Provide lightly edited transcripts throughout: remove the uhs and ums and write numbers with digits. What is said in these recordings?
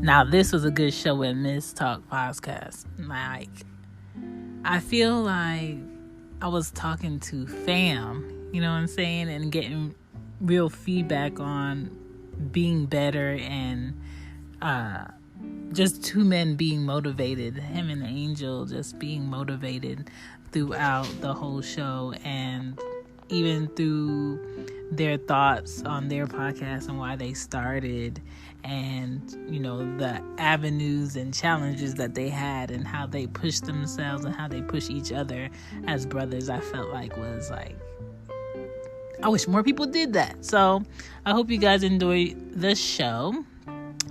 Now, this was a good show with Miss Talk Podcast. Like, I feel like I was talking to fam, you know what I'm saying, and getting real feedback on being better and just two men being motivated, him and Angel just being motivated throughout the whole show, and even through their thoughts on their podcast and why they started, and you know, the avenues and challenges that they had and how they pushed themselves and how they push each other as brothers. I felt like was like, I wish more people did that. So I hope you guys enjoy the show.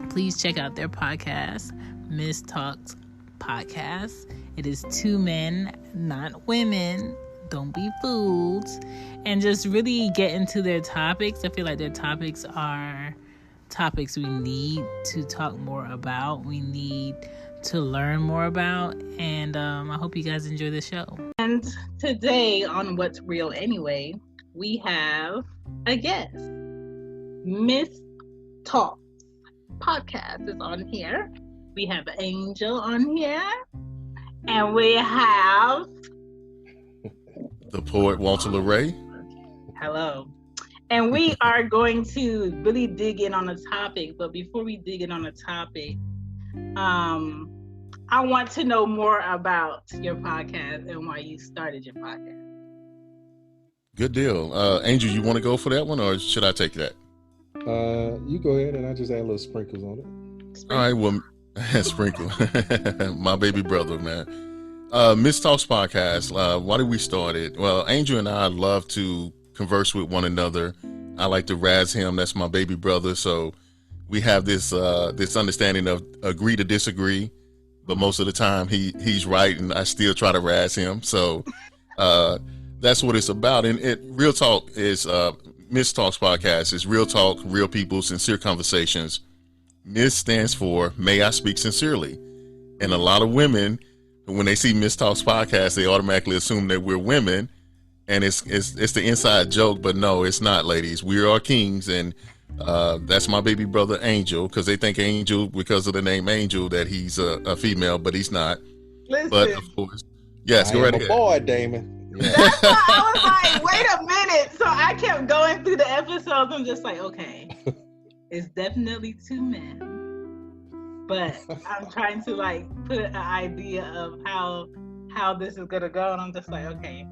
Please check out their podcast, Miss Talks Podcast. It is two men, not women. Don't be fooled. And just really get into their topics. I feel like their topics are topics we need to talk more about. We need to learn more about. And I hope you guys enjoy the show. And today on What's Real Anyway, we have a guest. Miss Talk Podcast is on here. We have Angel on here. And we have the poet Walter LeRae. Hello. And we are going to really dig in on the topic. But before we dig in on the topic, I want to know more about your podcast and why you started your podcast. Good deal. Angel, you want to go for that one, or should I take that? You go ahead, and I just add little sprinkles on it. All right, well, sprinkle. My baby brother, man. Miss Talks Podcast. Why did we start it? Well, Angel and I love to converse with one another. I like to razz him. That's my baby brother. So we have this understanding of agree to disagree, but most of the time he's right, and I still try to razz him. So that's what it's about. And Real Talk is Miss Talks Podcast is real talk, real people, sincere conversations. Miss stands for May I Speak Sincerely. And a lot of women, when they see Miss Talks Podcast, they automatically assume that we're women. And it's the inside joke, but no, it's not, ladies. We are kings, and that's my baby brother Angel, because they think Angel, because of the name Angel, that he's a female, but he's not. Listen. But of course, yes, go right ahead. Boy, Damon. Yeah. That's why I was like, wait a minute. So I kept going through the episodes. I'm just like, okay, it's definitely two men, but I'm trying to like put an idea of how this is gonna go, and I'm just like, okay,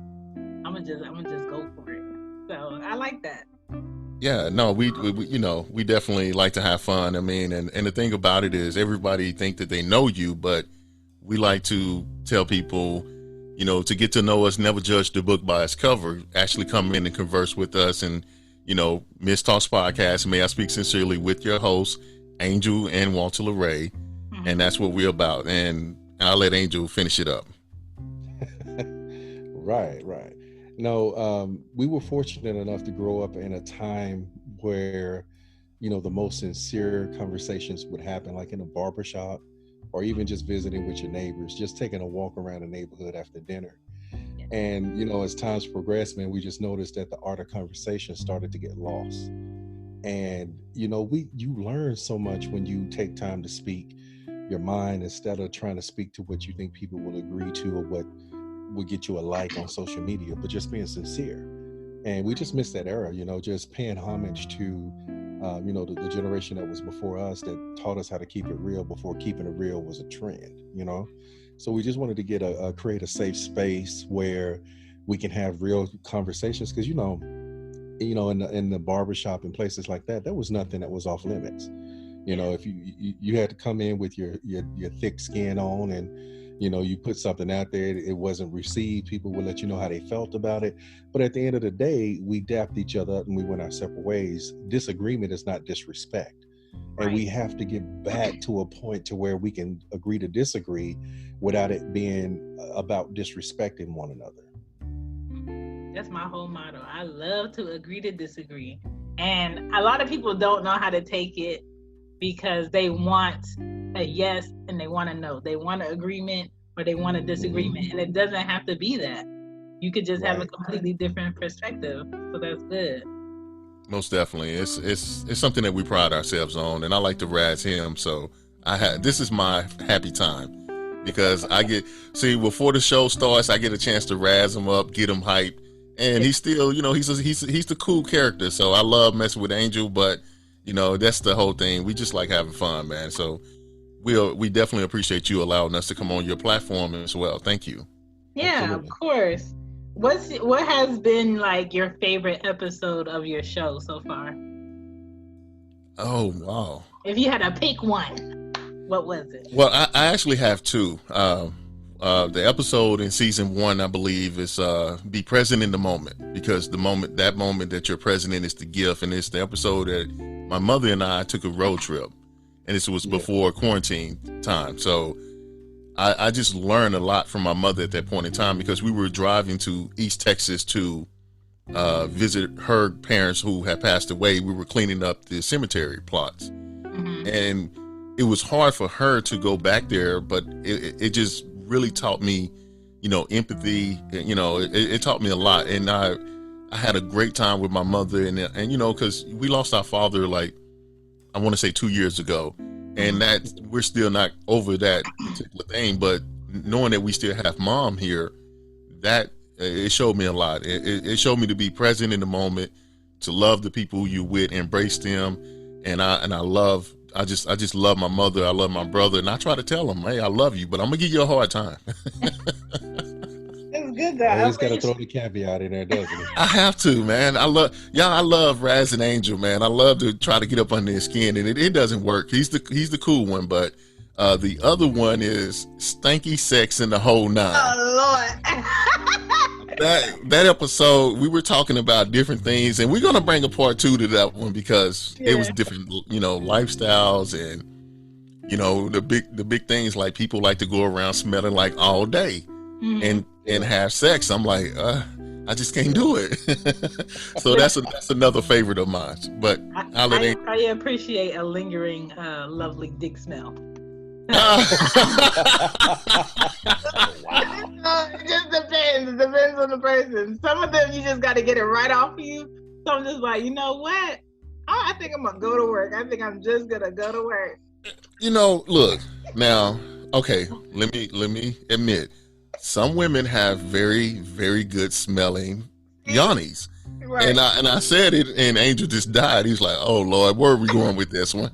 I'm gonna just go for it. So I like that. Yeah, no, we you know, we definitely like to have fun. I mean, and the thing about it is everybody think that they know you, but we like to tell people, you know, to get to know us, never judge the book by its cover. Actually come in and converse with us. And, you know, Miss Talks Podcast, May I Speak Sincerely, with your hosts, Angel and Walter LeRae. Mm-hmm. And that's what we're about. And I'll let Angel finish it up. Right. No, we were fortunate enough to grow up in a time where, you know, the most sincere conversations would happen, like in a barbershop, or even just visiting with your neighbors, just taking a walk around the neighborhood after dinner. Yeah. And, you know, as times progressed, man, we just noticed that the art of conversation started to get lost. And, you know, you learn so much when you take time to speak your mind instead of trying to speak to what you think people will agree to or what will get you a like on social media, but just being sincere. And we just missed that era, you know, just paying homage to you know, the generation that was before us that taught us how to keep it real before keeping it real was a trend, you know? So we just wanted to create a safe space where we can have real conversations. Cause you know, in the barbershop and places like that, there was nothing that was off limits. You know, if you had to come in with your thick skin on and, you know, you put something out there, it wasn't received, people would let you know how they felt about it. But at the end of the day, we dapped each other up and we went our separate ways. Disagreement is not disrespect. Right. And we have to get back to a point to where we can agree to disagree without it being about disrespecting one another. That's my whole motto. I love to agree to disagree. And a lot of people don't know how to take it because they want a yes and they want a no. They want an agreement or they want a disagreement. And it doesn't have to be that. You could just have a completely different perspective. So that's good. Most definitely. It's something that we pride ourselves on. And I like to razz him. So This is my happy time because I get before the show starts, I get a chance to razz him up, get him hyped, and he's still, he's the cool character. So I love messing with Angel, but that's the whole thing. We just like having fun, man. So we definitely appreciate you allowing us to come on your platform as well. Thank you. Yeah, absolutely. Of course. What has been like your favorite episode of your show so far? Oh, wow. If you had to pick one, what was it? Well, I actually have two. The episode in season 1, I believe, is be present in the moment, because that moment that you're present in is the gift. And it's the episode that my mother and I took a road trip, and this was before quarantine time. So I just learned a lot from my mother at that point in time, because we were driving to East Texas to visit her parents who had passed away. We were cleaning up the cemetery plots, and it was hard for her to go back there, but it just really taught me, empathy. It taught me a lot, and I had a great time with my mother, and because we lost our father, like, I want to say 2 years ago, and that we're still not over that particular thing, but knowing that we still have mom here, that it showed me a lot. It showed me to be present in the moment, to love the people you're with, embrace them, and I just love my mother. I love my brother, and I try to tell them, hey, I love you, but I'm gonna give you a hard time. It's good though. Always gotta throw the caveat in there, doesn't it? I have to, man. I love Raz and Angel, man. I love to try to get up under his skin, and it doesn't work. He's the cool one, but the other one is Stanky Sex in the Whole Nine. Oh Lord. That episode, we were talking about different things, and we're gonna bring a part 2 to that one, because it was different, lifestyles, and the big things, like people like to go around smelling like all day, and have sex. I'm like, I just can't do it. So that's another favorite of mine. But I appreciate a lingering, lovely dick smell. Wow. It just depends. It depends on the person. Some of them you just got to get it right off of you. So I'm just like, you know what? I think I'm gonna go to work. I think I'm just gonna go to work. Look now. Okay, let me admit, some women have very, very good smelling yawnies. Right. And I said it, and Angel just died. He's like, oh Lord, where are we going with this one?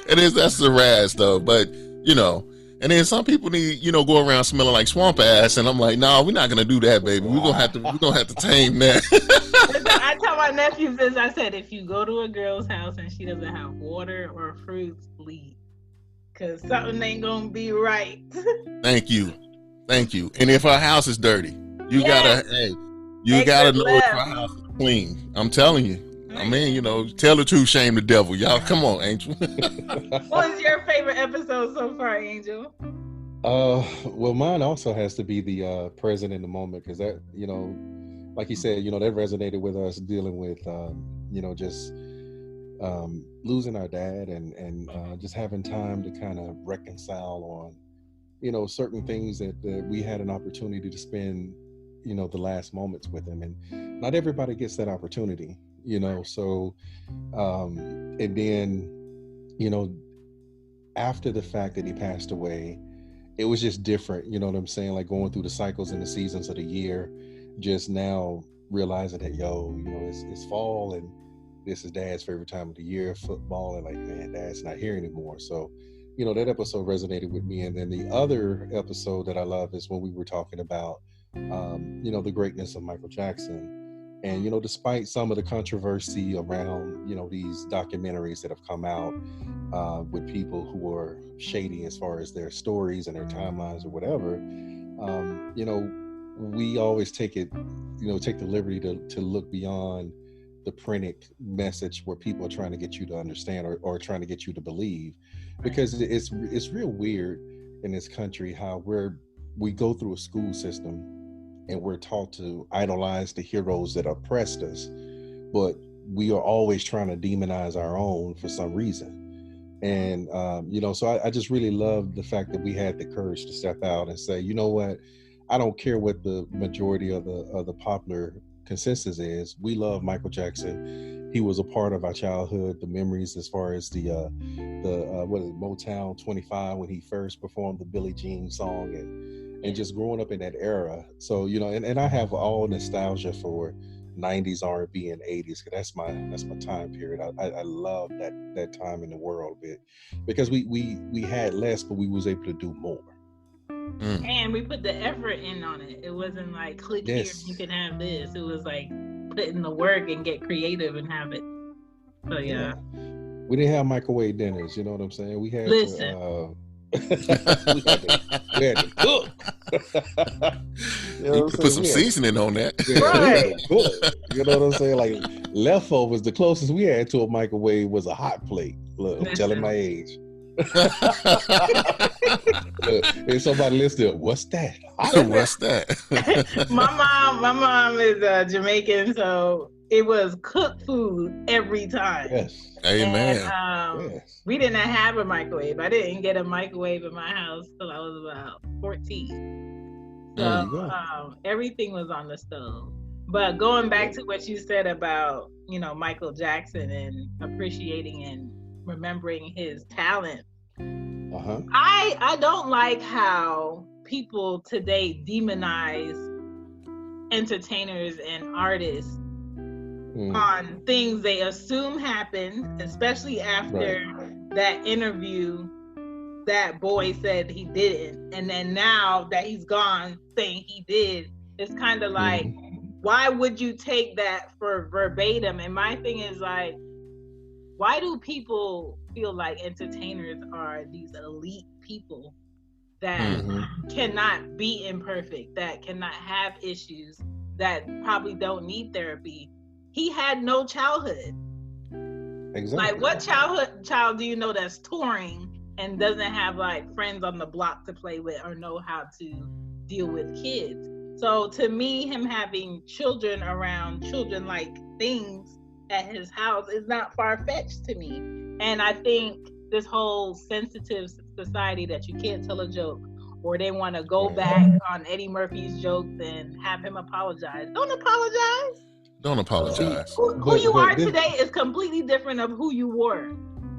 That's the Raz though, but and then some people need, go around smelling like swamp ass, and I'm like, no, we're not gonna do that, baby. We're gonna have to tame that. I tell my nephews this. I said, if you go to a girl's house and she doesn't have water or fruits, leave, because something ain't gonna be right. Thank you. And if her house is dirty, you gotta know if her house is clean. I'm telling you. I mean, tell the truth, shame the devil. Y'all, come on, Angel. What is your favorite episode so far, Angel? Well, mine also has to be the present in the moment, because that, like you said, that resonated with us, dealing with, just losing our dad, and just having time to kind of reconcile on, certain things that we had an opportunity to spend, the last moments with him, and not everybody gets that opportunity. So, and then, after the fact that he passed away, it was just different, you know what I'm saying? Like going through the cycles and the seasons of the year, just now realizing that, it's fall, and this is Dad's favorite time of the year, football, and like, man, Dad's not here anymore. So, that episode resonated with me. And then the other episode that I love is when we were talking about, the greatness of Michael Jackson. And, despite some of the controversy around, these documentaries that have come out with people who are shady as far as their stories and their timelines or whatever, we always take the liberty to look beyond the printed message where people are trying to get you to understand or trying to get you to believe, because it's real weird in this country how we go through a school system and we're taught to idolize the heroes that oppressed us, but we are always trying to demonize our own for some reason. And so I just really love the fact that we had the courage to step out and say, you know what, I don't care what the majority of the popular consensus is. We love Michael Jackson. he was a part of our childhood, the memories as far as the what is it, Motown 25 when he first performed the Billie Jean song, and just growing up in that era. So, you know, and I have all nostalgia for 90s R&B and 80s, because that's my time period. I love that time in the world a bit, because we had less, but we was able to do more. And we put the effort in on it. It wasn't like click here, you can have this. It was like put in the work and get creative and have it. So yeah. We didn't have microwave dinners, you know what I'm saying? We had to we had to cook. You could put some seasoning on that. Right. You know what I'm saying? Like leftovers, the closest we had to a microwave was a hot plate. Look, I'm telling my age. And somebody listening, what's that? What's that? my mom is Jamaican, so it was cooked food every time. Yes. Amen. And, we didn't have a microwave. I didn't get a microwave in my house till I was about 14. So everything was on the stove. But going back to what you said about, you know, Michael Jackson and appreciating and remembering his talent. I don't like how people today demonize entertainers and artists on things they assume happened, especially after that interview that boy said he didn't, and then now that he's gone saying he did. It's kind of like, why would you take that for verbatim? And my thing is like, why do people feel like entertainers are these elite people that cannot be imperfect, that cannot have issues, that probably don't need therapy? He had no childhood. Exactly. Like, what child do you know that's touring and doesn't have like friends on the block to play with or know how to deal with kids? So to me, him having children around children-like things at his house is not far-fetched to me. And I think this whole sensitive society that you can't tell a joke, or they want to go back on Eddie Murphy's jokes and have him apologize. Don't apologize. Don't apologize. Who you are today is completely different of who you were.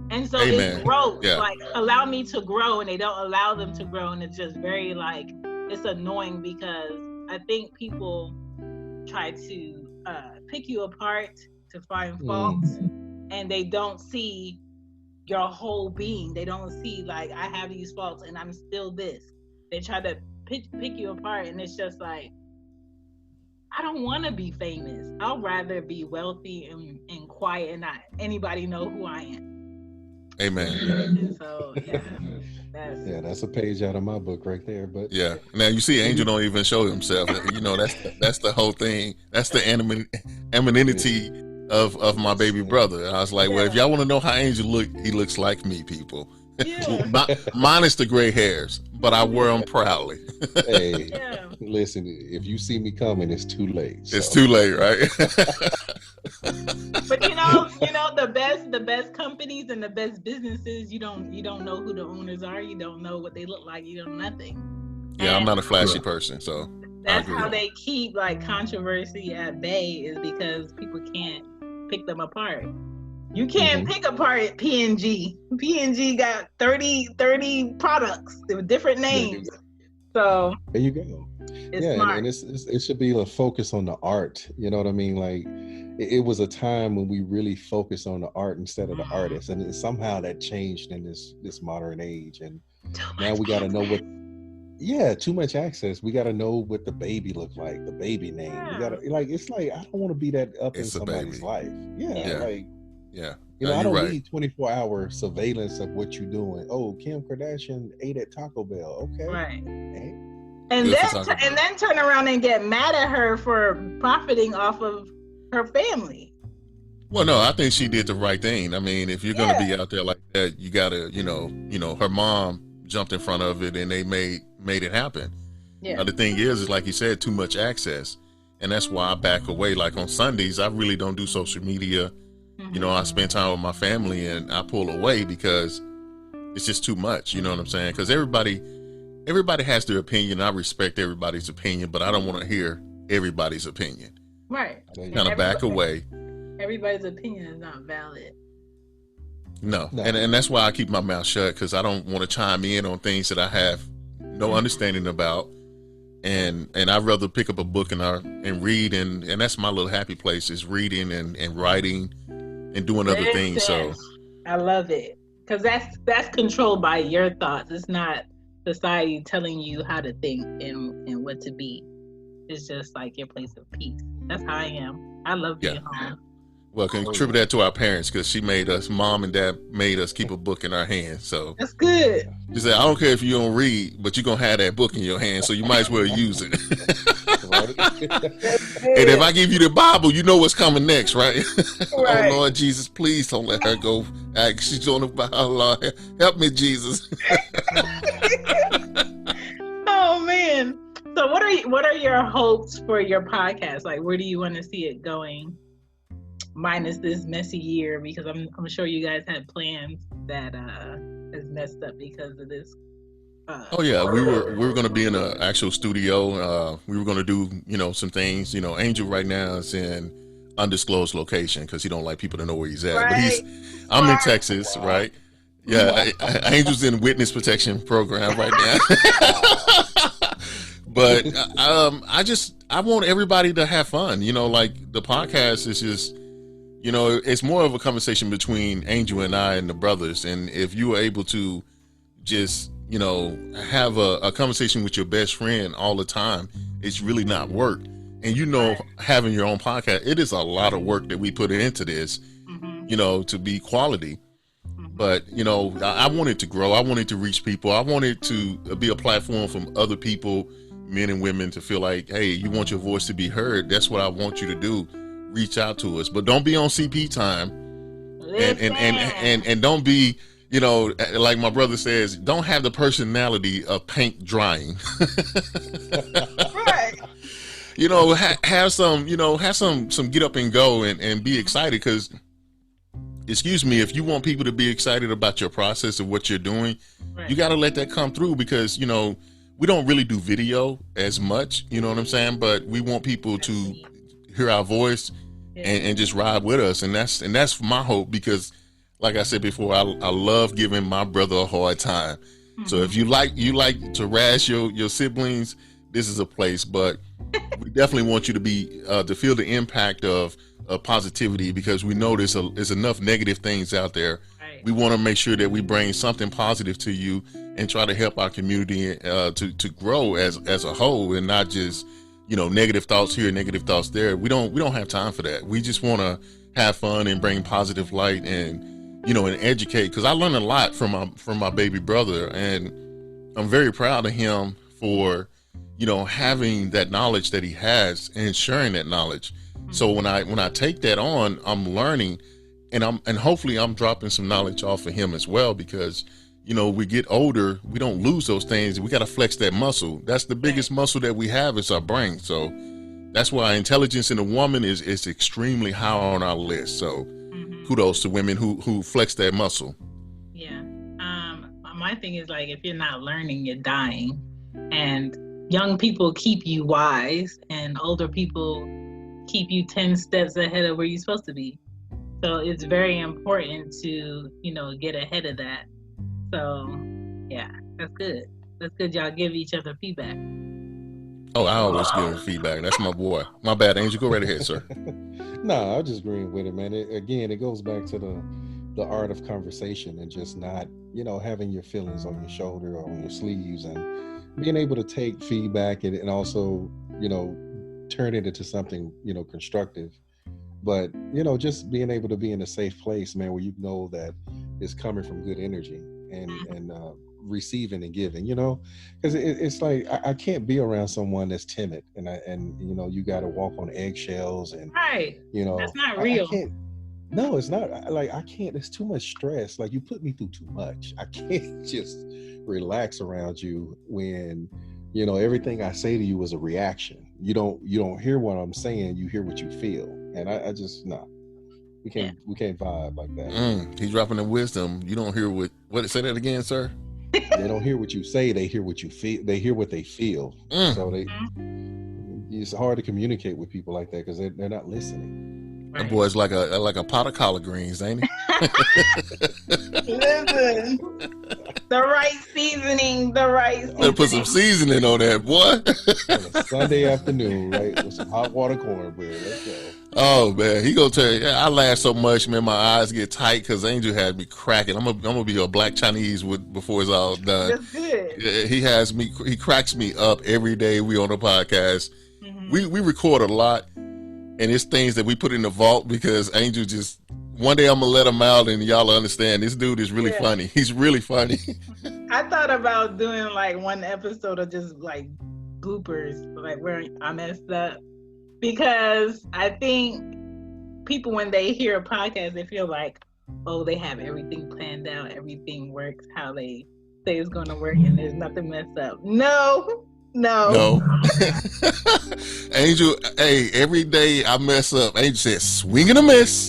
And so it's growth. Like, allow me to grow, and they don't allow them to grow. And it's just very like, it's annoying, because I think people try to pick you apart to find faults, and they don't see your whole being. They don't see like, I have these faults and I'm still this. They try to pick you apart, and it's just like, I don't want to be famous. I'll rather be wealthy and quiet and not anybody know who I am. Amen. And so that's a page out of my book right there. But now you see, Angel don't even show himself. You know, that's the whole thing. That's the anonymity of my baby brother. I was like, well, if y'all want to know how Angel look, he looks like me, people. Minus the gray hairs, but I wear them proudly. Hey, listen, if you see me coming, it's too late. So. It's too late, right? But you know, the best companies and the best businesses, you don't know who the owners are. You don't know what they look like. You know nothing. Yeah, I'm not a flashy person, so that's how they keep like controversy at bay, is because people can't pick them apart. You can't pick apart P&G. P&G got 30 products with different names. So there you go. Smart. And it should be a focus on the art. You know what I mean? Like, it was a time when we really focused on the art instead of the artist, and somehow that changed in this modern age. And now we got to know what. Too much access. We got to know what the baby looked like, the baby name. We got to it's like, I don't want to be that up in somebody's life. I don't need 24-hour surveillance of what you're doing. Oh, Kim Kardashian ate at Taco Bell. Okay. Right. And then turn around and get mad at her for profiting off of her family. Well, no, I think she did the right thing. I mean, if you're going to be out there like that, you got to, her mom jumped in front of it and they made it happen. Yeah. The thing is like you said, too much access. And that's why I back away. Like on Sundays, I really don't do social media. You know, I spend time with my family and I pull away because it's just too much. You know what I'm saying? Because everybody has their opinion. I respect everybody's opinion, but I don't want to hear everybody's opinion. Right. Kind of back away. Everybody's opinion is not valid. No. No. And that's why I keep my mouth shut, because I don't want to chime in on things that I have no understanding about. And I'd rather pick up a book and read, and that's my little happy place, is reading and writing and doing other things. So I love it, because that's controlled by your thoughts. It's not society telling you how to think and what to be. It's just like your place of peace. That's how I am. I love being home. Well, contribute that to our parents, because mom and dad made us keep a book in our hands. So that's good. She said, I don't care if you don't read, but you're going to have that book in your hand, so you might as well use it. And if I give you the Bible, you know what's coming next, right? Right. Oh, Lord Jesus, please don't let her go. She's on the Bible, Lord. Help me, Jesus. Oh, man. So what are your hopes for your podcast? Like, where do you want to see it going? Minus this messy year, because I'm sure you guys had plans that is messed up because of this. Oh yeah, we were going to be in an actual studio. We were going to do some things. Angel right now is in undisclosed location because he don't like people to know where he's at. Right. But I'm in Texas, right? Yeah, Angel's in witness protection program right now. But I want everybody to have fun. Like the podcast is just. It's more of a conversation between Angel and I and the brothers. And if you are able to just, have a conversation with your best friend all the time, it's really not work. And having your own podcast, it is a lot of work that we put into this, to be quality. But, I want it to grow. I want it to reach people. I want it to be a platform from other people, men and women, to feel like, hey, you want your voice to be heard. That's what I want you to do. Reach out to us, but don't be on CP time, and don't be, like my brother says, don't have the personality of paint drying. Right. Have some get up and go and be excited, because, excuse me, if you want people to be excited about your process of what you're doing, right, you got to let that come through, because we don't really do video as much, you know what I'm saying, but we want people to hear our voice and just ride with us, and that's my hope, because like I said before, I love giving my brother a hard time. So if you like to rash your siblings, this is a place. But we definitely want you to be to feel the impact of positivity, because we know there's enough negative things out there. Right. We want to make sure that we bring something positive to you and try to help our community to grow as a whole, and not just negative thoughts here, negative thoughts there. We don't have time for that. We just want to have fun and bring positive light and and educate, because I learned a lot from my baby brother, and I'm very proud of him for having that knowledge that he has and sharing that knowledge. So when I take that on, I'm learning, and hopefully I'm dropping some knowledge off of him as well, because we get older, we don't lose those things. We got to flex that muscle. That's the biggest muscle that we have, is our brain. So that's why intelligence in a woman is extremely high on our list. So kudos to women who flex that muscle. Yeah. My thing is, like, if you're not learning, you're dying. And young people keep you wise, and older people keep you 10 steps ahead of where you're supposed to be. So it's very important to, get ahead of that. So, yeah, that's good. That's good. Y'all give each other feedback. Oh, I always give feedback. That's my boy. My bad, Angel. Go right ahead, sir. No, I'm just agreeing with it, man. It goes back to the art of conversation, and just not, having your feelings on your shoulder or on your sleeves, and being able to take feedback and also, turn it into something, constructive. But, just being able to be in a safe place, man, where you know that it's coming from good energy and receiving and giving, because it's like I can't be around someone that's timid and you got to walk on eggshells, and right, that's not real. I can't. No, it's not. Like, I can't. It's too much stress. Like, you put me through too much. I can't just relax around you when everything I say to you is a reaction. You don't hear what I'm saying. You hear what you feel, and I just no. We can't vibe like that. He's dropping the wisdom. You don't hear what say that again, sir? They don't hear what you say. They hear what you feel. They hear what they feel. So it's hard to communicate with people like that, because they're not listening. That boy's like a pot of collard greens, ain't he? Listen, the right seasoning, the right seasoning. Better put some seasoning on that, boy. On a Sunday afternoon, right, with some hot water cornbread. Let's go. Oh man, he gonna tell you. I laugh so much, man. My eyes get tight because Angel had me cracking. I'm gonna be a black Chinese before it's all done. That's good. He has me. He cracks me up every day we on the podcast. Mm-hmm. We record a lot, and it's things that we put in the vault because Angel just. One day I'm gonna let him out, and y'all understand. This dude is really funny. He's really funny. I thought about doing like one episode of just like bloopers, like where I messed up. Because I think people, when they hear a podcast, they feel like, oh, they have everything planned out, everything works how they say it's going to work, and there's nothing messed up. No. Angel, hey, every day I mess up, Angel says, swing and a miss.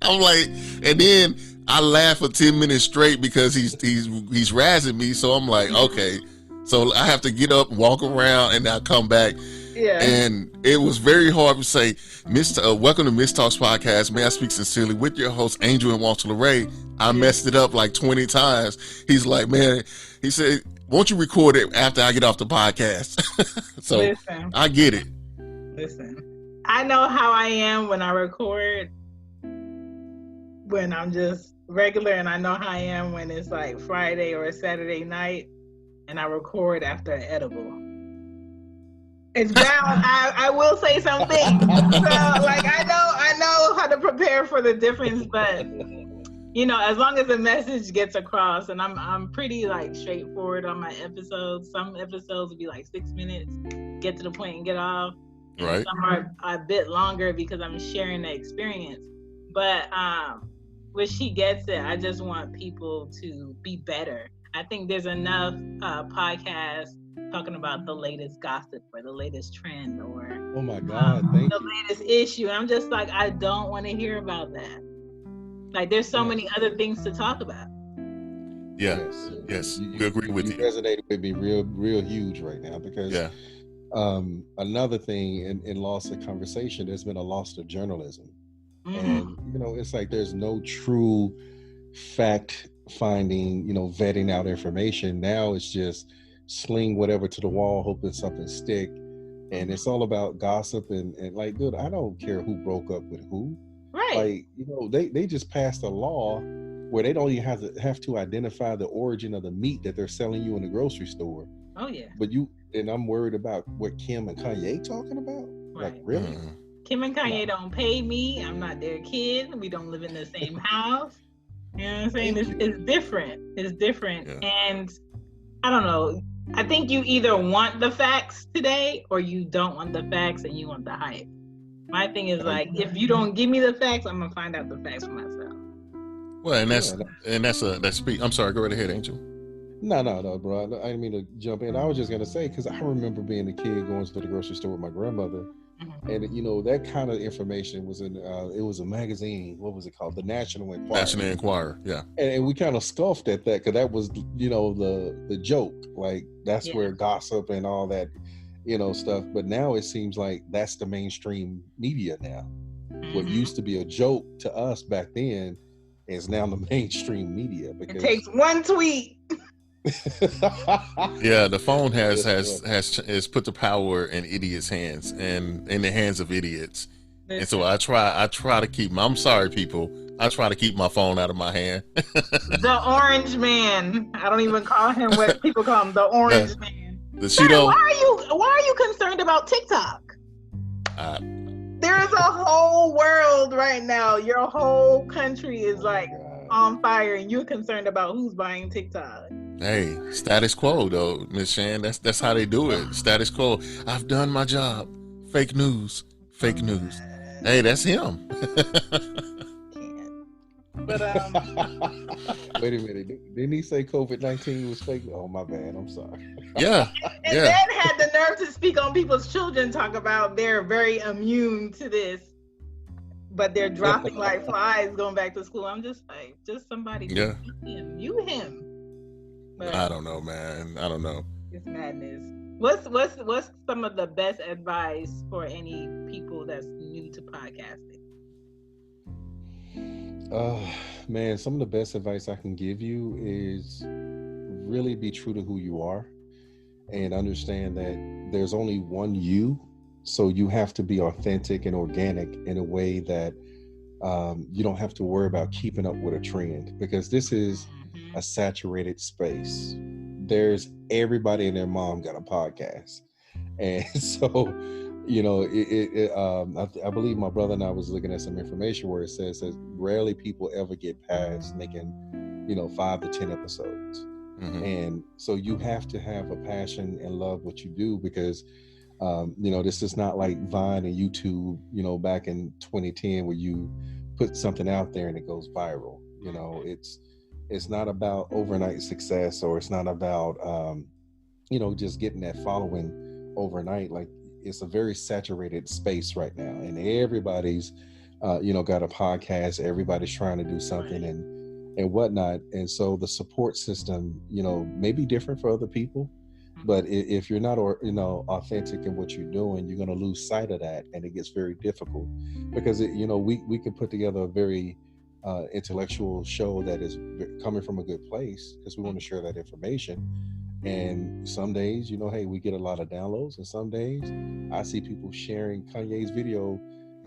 I'm like, and then I laugh for 10 minutes straight because he's razzing me. So I'm like, okay. So I have to get up, walk around, and I come back. Yeah. And it was very hard to say, welcome to Miss Talks Podcast. May I speak sincerely with your host, Angel and Walter LeRae. I messed it up like 20 times. He's like, man, he said, won't you record it after I get off the podcast? So listen, I get it. Listen, I know how I am when I record, when I'm just regular, and I know how I am when it's like Friday or a Saturday night. And I record after an edible. It's bound. I will say something. So, like, I know how to prepare for the difference, but you know, as long as the message gets across, and I'm pretty like straightforward on my episodes. Some episodes will be like 6 minutes, get to the point and get off. Right. Some are a bit longer because I'm sharing the experience. But when she gets it, I just want people to be better. I think there's enough podcasts talking about the latest gossip or the latest trend or oh my God, the latest issue. I'm just like, I don't want to hear about that. Like, there's so many other things to talk about. Yes. We agree with you. You resonated with me real huge right now because another thing in loss of conversation, there's been a loss of journalism. Mm-hmm. And, you know, it's like there's no true fact finding, you know, vetting out information. Now it's just sling whatever to the wall, hoping something stick. And it's all about gossip and like, dude, I don't care who broke up with who. Right. Like, you know, they just passed a law where they don't even have to identify the origin of the meat that they're selling you in the grocery store. Oh yeah. But I'm worried about what Kim and Kanye talking about. Right. Like, really? Mm-hmm. Kim and Kanye don't pay me. I'm not their kid. We don't live in the same house. You know what I'm saying? It's different. It's different. Yeah. And I don't know. I think you either want the facts today or you don't want the facts and you want the hype. My thing is like, if you don't give me the facts, I'm gonna find out the facts for myself. Well, and that's speak. I'm sorry. Go right ahead, Angel. No, bro. I didn't mean to jump in. I was just gonna say because I remember being a kid going to the grocery store with my grandmother. And you know that kind of information was in it was a magazine. What was it called? The National Enquirer. National Enquirer, yeah. And we kind of scoffed at that because that was, you know, the joke. Like that's where gossip and all that, you know, stuff. But now it seems like that's the mainstream media now. Mm-hmm. What used to be a joke to us back then is now the mainstream media. Because it takes one tweet. Yeah, the phone has put the power in idiots' hands and in the hands of idiots. And so I try to keep I'm sorry, people. I try to keep my phone out of my hand. The orange man. I don't even call him what people call him, the orange man. Why are you concerned about TikTok? There is a whole world right now. Your whole country is like on fire, and you're concerned about who's buying TikTok. Hey, status quo though, Miss Shan. That's how they do it. Status quo. I've done my job. Fake news. Hey, that's him. But wait a minute. Didn't he say COVID-19 was fake? Oh my bad. I'm sorry. Yeah. And then had the nerve to speak on people's children, talk about they're very immune to this, but they're dropping like flies going back to school. I'm just like, somebody mute him. But I don't know, man. I don't know. It's madness. What's some of the best advice for any people that's new to podcasting? Man, some of the best advice I can give you is really be true to who you are and understand that there's only one you. So you have to be authentic and organic in a way that you don't have to worry about keeping up with a trend, because this is a saturated space. There's everybody and their mom got a podcast. And so, you know, I believe my brother and I was looking at some information where it says that rarely people ever get past making, you know, 5 to 10 episodes. And so you have to have a passion and love what you do, because you know, this is not like Vine and YouTube, you know, back in 2010 where you put something out there and it goes viral. You know, it's not about overnight success, or it's not about you know, just getting that following overnight. Like, it's a very saturated space right now, and everybody's you know, got a podcast. Everybody's trying to do something and whatnot. And so the support system, you know, may be different for other people, but if you're not, you know, authentic in what you're doing, you're going to lose sight of that, and it gets very difficult, because you know, we can put together a very intellectual show that is coming from a good place, because we want to share that information. And some days, you know, hey, we get a lot of downloads, and some days I see people sharing Kanye's video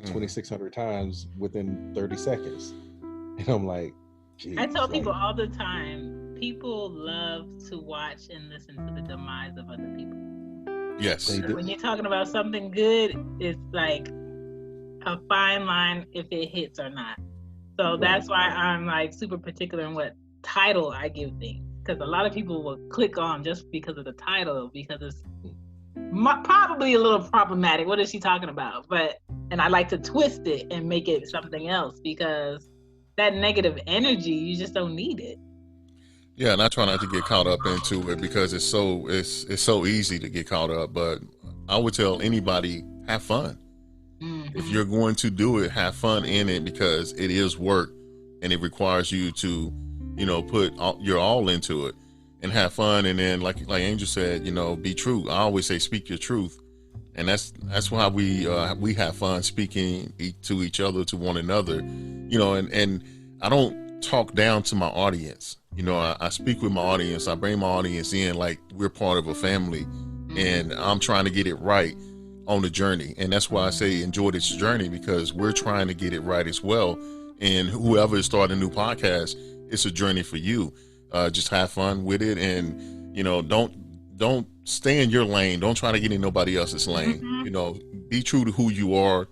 2,600 times within 30 seconds, and I'm like, geez, I tell people all the time, people love to watch and listen to the demise of other people. Yes. So when you're talking about something good, it's like a fine line if it hits or not. So that's why I'm like super particular in what title I give things, because a lot of people will click on just because of the title, because it's probably a little problematic. What is she talking about? And I like to twist it and make it something else, because that negative energy, you just don't need it. Yeah, and I try not to get caught up into it, because it's so easy to get caught up. But I would tell anybody, have fun. If you're going to do it, have fun in it, because it is work, and it requires you to, you know, put your all into it and have fun. And then, like Angel said, you know, be true. I always say, speak your truth, and that's why we have fun speaking to each other, to one another, you know. And I don't talk down to my audience. You know, I speak with my audience. I bring my audience in like we're part of a family, and I'm trying to get it right on the journey. And that's why I say enjoy this journey, because we're trying to get it right as well. And whoever is starting a new podcast, it's a journey for you. Just have fun with it, and, you know, don't stay in your lane. Don't try to get in nobody else's lane. You know, be true to who you are,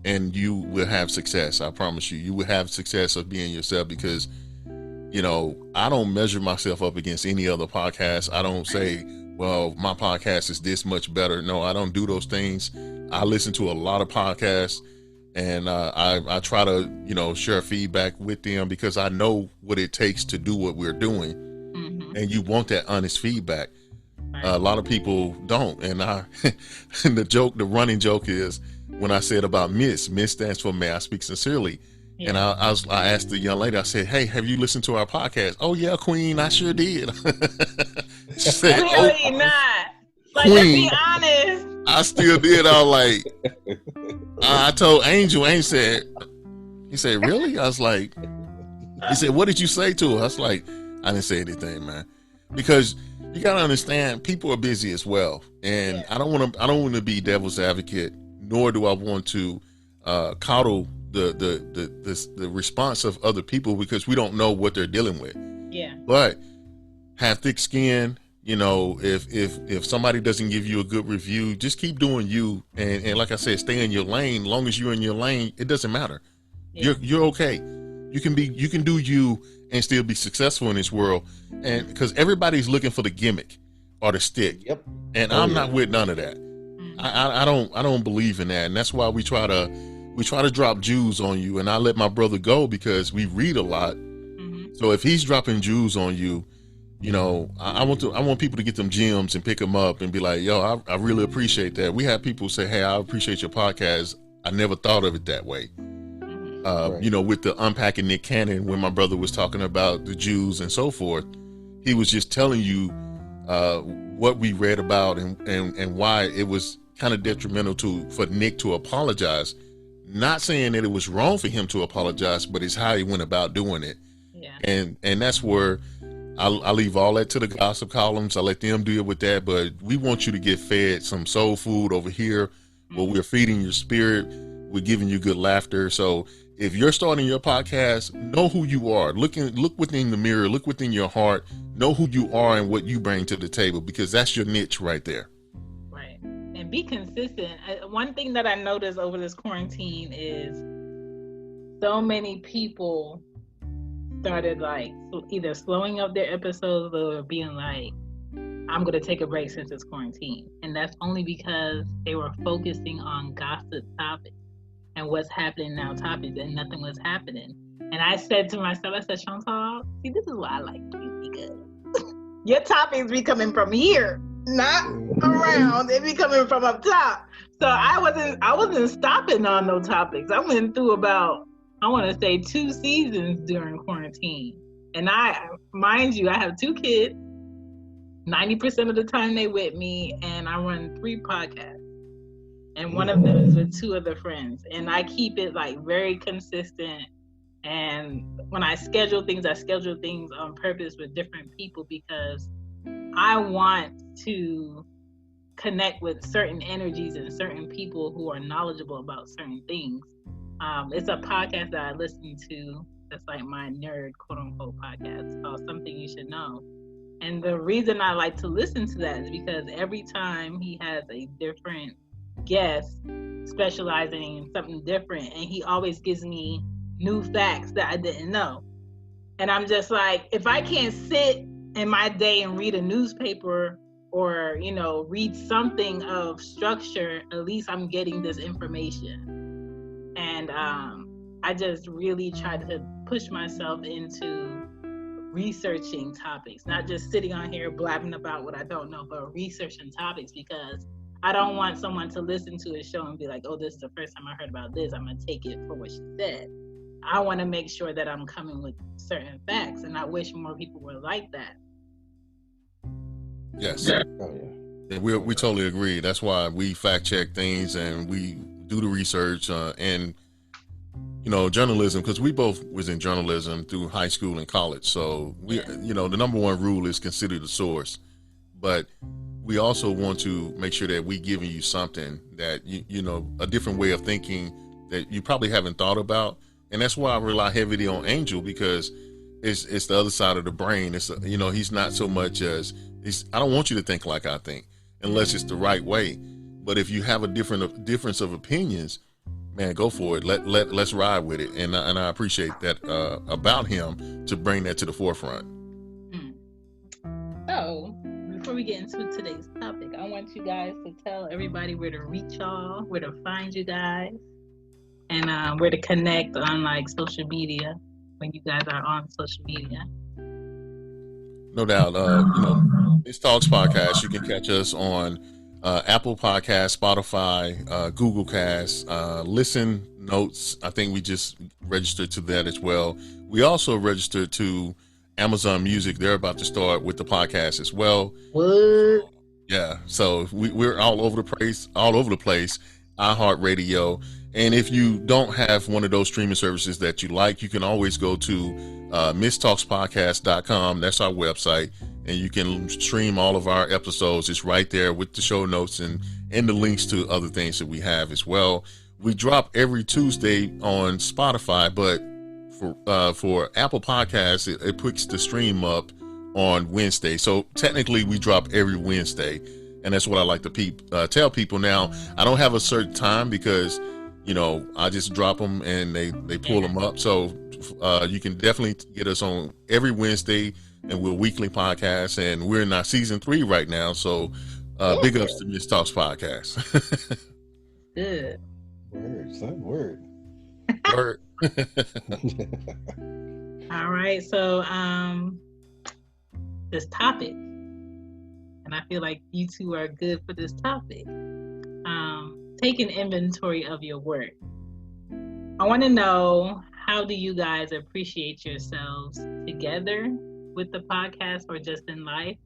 and you will have success. I promise you, you will have success of being yourself, because, you know, I don't measure myself up against any other podcast. I don't say, well, my podcast is this much better. No, I don't do those things. I listen to a lot of podcasts, and I try to, you know, share feedback with them, because I know what it takes to do what we're doing. And you want that honest feedback. A lot of people don't. And and the running joke is, when I said about Miss stands for May I Speak Sincerely. And I asked the young lady, I said, hey, have you listened to our podcast? Oh yeah, Queen, I sure did. She said, really not. Like, to be honest, I still did. I was like, I told Angel said, he said, really? I was like, he said, what did you say to her? I was like, I didn't say anything, man, because you got to understand, people are busy as well. And I don't want to be devil's advocate, nor do I want to coddle the response of other people, because we don't know what they're dealing with. Yeah. But have thick skin. You know, if somebody doesn't give you a good review, just keep doing you, and like I said, stay in your lane. Long as you're in your lane, it doesn't matter. Yeah. You're okay. You can do you and still be successful in this world. And because everybody's looking for the gimmick or the stick. Yep. And I'm not with none of that. I don't believe in that. And that's why we try to drop Jews on you. And I let my brother go, because we read a lot. So if he's dropping Jews on you, you know, I want people to get them gems and pick them up and be like, yo, I really appreciate that. We have people say, hey, I appreciate your podcast. I never thought of it that way. Right. You know, with the Unpacking Nick Cannon, when my brother was talking about the Jews and so forth, he was just telling you what we read about and why it was kind of detrimental for Nick to apologize. Not saying that it was wrong for him to apologize, but it's how he went about doing it. Yeah. And that's where I leave all that to the gossip columns. I let them deal with that. But we want you to get fed some soul food over here, where we're feeding your spirit. We're giving you good laughter. So if you're starting your podcast, know who you are. Look within the mirror. Look within your heart. Know who you are and what you bring to the table, because that's your niche right there. And be consistent. One thing that I noticed over this quarantine is so many people started like either slowing up their episodes or being like, I'm going to take a break since it's quarantine. And that's only because they were focusing on gossip topics and what's happening now topics, and nothing was happening. And I said to myself, I said, Chantal, see, this is why I like you, because your topics be coming from here, not around. They be coming from up top. So I wasn't stopping on no topics. I went through about, I want to say, 2 seasons during quarantine. And mind you, I have 2 kids. 90% of the time they with me, and I run 3 podcasts. And one of them is with 2 other friends. And I keep it like very consistent. And when I schedule things on purpose with different people, because I want to connect with certain energies and certain people who are knowledgeable about certain things. It's a podcast that I listen to that's like my nerd, quote unquote, podcast. It's called Something You Should Know. And the reason I like to listen to that is because every time he has a different guest specializing in something different, and he always gives me new facts that I didn't know. And I'm just like, if I can't sit in my day and read a newspaper or, read something of structure, at least I'm getting this information. And I just really try to push myself into researching topics, not just sitting on here blabbing about what I don't know, but researching topics, because I don't want someone to listen to a show and be like, oh, this is the first time I heard about this, I'm going to take it for what she said. I want to make sure that I'm coming with certain facts, and I wish more people were like that. Yes. And we totally agree. That's why we fact check things and we do the research and journalism, because we both was in journalism through high school and college. So the number one rule is consider the source, but we also want to make sure that we giving you something that a different way of thinking that you probably haven't thought about. And that's why I rely heavily on Angel, because it's the other side of the brain. It's he's not so much as I don't want you to think like I think, unless it's the right way. But if you have a difference of opinions, man, go for it. Let's ride with it. And I appreciate that about him, to bring that to the forefront. So before we get into today's topic, I want you guys to tell everybody where to reach y'all, where to find you guys, and where to connect on like social media when you guys are on social media. No doubt. Miss Talks Podcast, you can catch us on Apple Podcasts, Spotify, Google Cast, Listen Notes. I think we just registered to that as well. We also registered to Amazon Music. They're about to start with the podcast as well. What? Yeah. So we're all over the place. iHeartRadio. And if you don't have one of those streaming services that you like, you can always go to MissTalksPodcast.com. That's our website. And you can stream all of our episodes. It's right there with the show notes and the links to other things that we have as well. We drop every Tuesday on Spotify, but for Apple Podcasts, it puts the stream up on Wednesday. So technically we drop every Wednesday. And that's what I like to tell people now. I don't have a certain time because I just drop them and they pull them up. So you can definitely get us on every Wednesday, and we're a weekly podcast, and we're in our season 3 right now. So big ups to Miss Talks Podcast. Good. Word, son, word. Word. All right. So this topic, and I feel like you two are good for this topic. Take an inventory of your work. I want to know, how do you guys appreciate yourselves together with the podcast or just in life?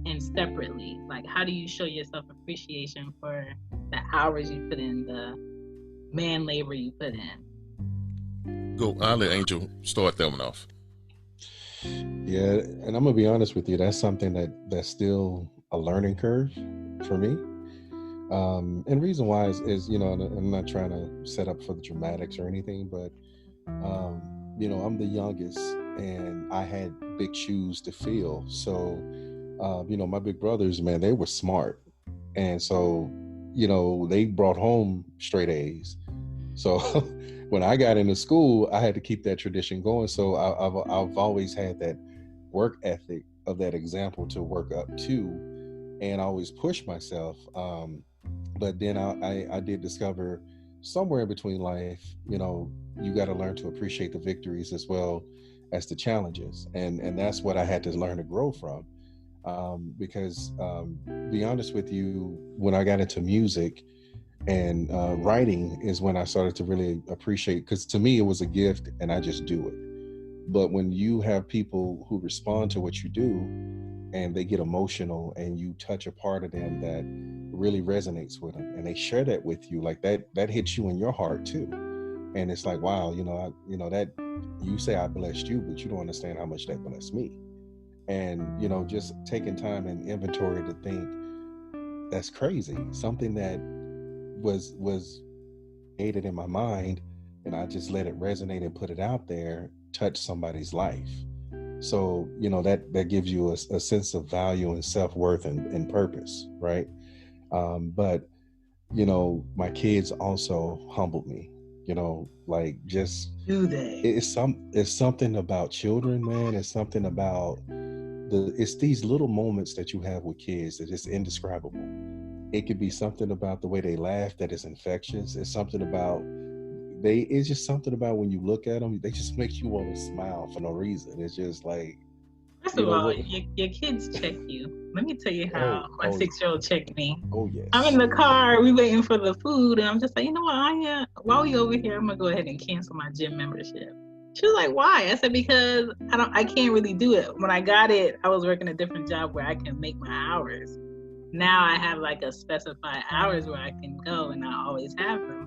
and separately? Like, how do you show yourself appreciation for the hours you put in, the man labor you put in? Go, I'll let Angel start that one off. Yeah, and I'm gonna be honest with you, that's something that's still a learning curve for me. And reason why is, and I'm not trying to set up for the dramatics or anything, but I'm the youngest and I had big shoes to fill. So, my big brothers, man, they were smart. And so, they brought home straight A's. So when I got into school, I had to keep that tradition going. So I've always had that work ethic of that example to work up to, and I always push myself. But then I did discover somewhere in between life, you got to learn to appreciate the victories as well as the challenges. And that's what I had to learn to grow from. Because be honest with you, when I got into music and writing is when I started to really appreciate, because to me it was a gift and I just do it. But when you have people who respond to what you do and they get emotional and you touch a part of them that really resonates with them and they share that with you, like that hits you in your heart too. And it's like, wow, that you say I blessed you, but you don't understand how much that blessed me. And, just taking time and inventory to think, that's crazy. Something that was aided in my mind and I just let it resonate and put it out there, touch somebody's life. So, that gives you a sense of value and self-worth and purpose, right? But, my kids also humbled me, just Do they? It's something about children, man. It's something about it's these little moments that you have with kids that is indescribable. It could be something about the way they laugh that is infectious. It's something about it's just something about when you look at them, they just make you want to smile for no reason. It's just like, first of all, your kids check you. Let me tell you how my 6-year-old checked me. Oh yes. I'm in the car, we waiting for the food, and I'm just like, you know what, while we over here, I'm gonna go ahead and cancel my gym membership. She was like, why? I said, because I can't really do it. When I got it, I was working a different job where I can make my hours. Now I have like a specified hours where I can go, and I always have them.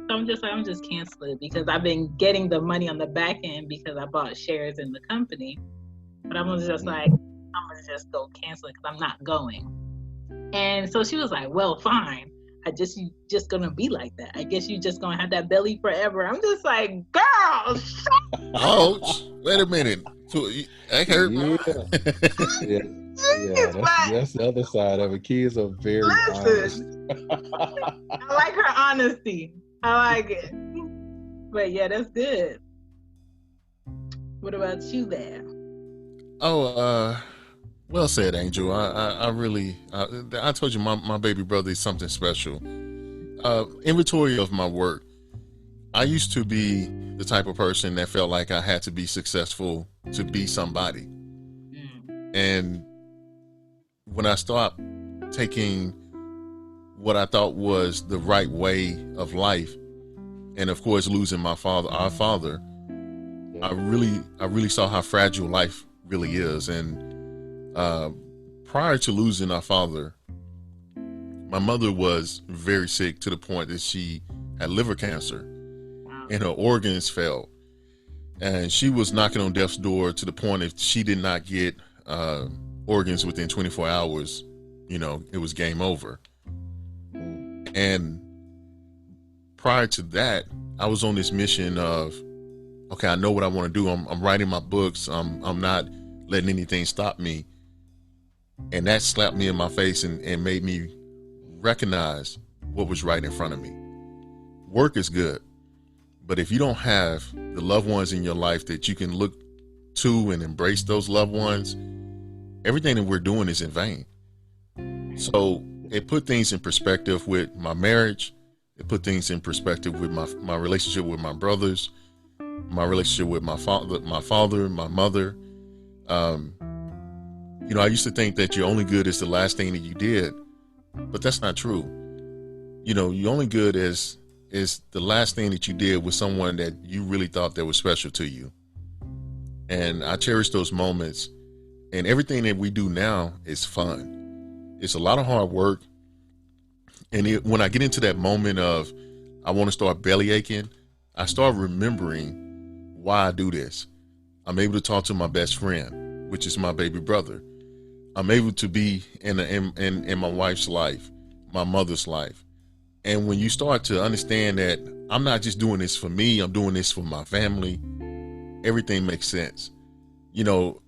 So I'm just cancel it because I've been getting the money on the back end because I bought shares in the company. But I'm just like, I'm gonna just go cancel it because I'm not going. And so she was like, well, fine. You just gonna be like that. I guess you just gonna have that belly forever. I'm just like, girl, shut up. Oh, wait a minute. So, that hurt. Yeah, that's the other side of it. Kids are very honest. I like her honesty. I like it. But yeah, that's good. What about you there? Oh, well said, Angel. I really, I told you my baby brother is something special. Inventory of my work. I used to be the type of person that felt like I had to be successful to be somebody. And when I stopped taking what I thought was the right way of life, and of course losing our father, I really saw how fragile life really is. And prior to losing our father, my mother was very sick to the point that she had liver cancer and her organs failed. And she was knocking on death's door to the point if she did not get organs within 24 hours, it was game over. And prior to that, I was on this mission of, okay, I know what I want to do. I'm writing my books. I'm not letting anything stop me. And that slapped me in my face and made me recognize what was right in front of me. Work is good, but if you don't have the loved ones in your life that you can look to and embrace those loved ones, everything that we're doing is in vain. So it put things in perspective with my marriage. It put things in perspective with my relationship with my brothers, my relationship with my father, my mother. I used to think that your only good is the last thing that you did, but that's not true. Your only good is the last thing that you did with someone that you really thought that was special to you. And I cherish those moments. And everything that we do now is fun. It's a lot of hard work. And when I get into that moment of I want to start belly aching, I start remembering why I do this. I'm able to talk to my best friend, which is my baby brother. I'm able to be in my wife's life, my mother's life. And when you start to understand that I'm not just doing this for me, I'm doing this for my family, everything makes sense. You know,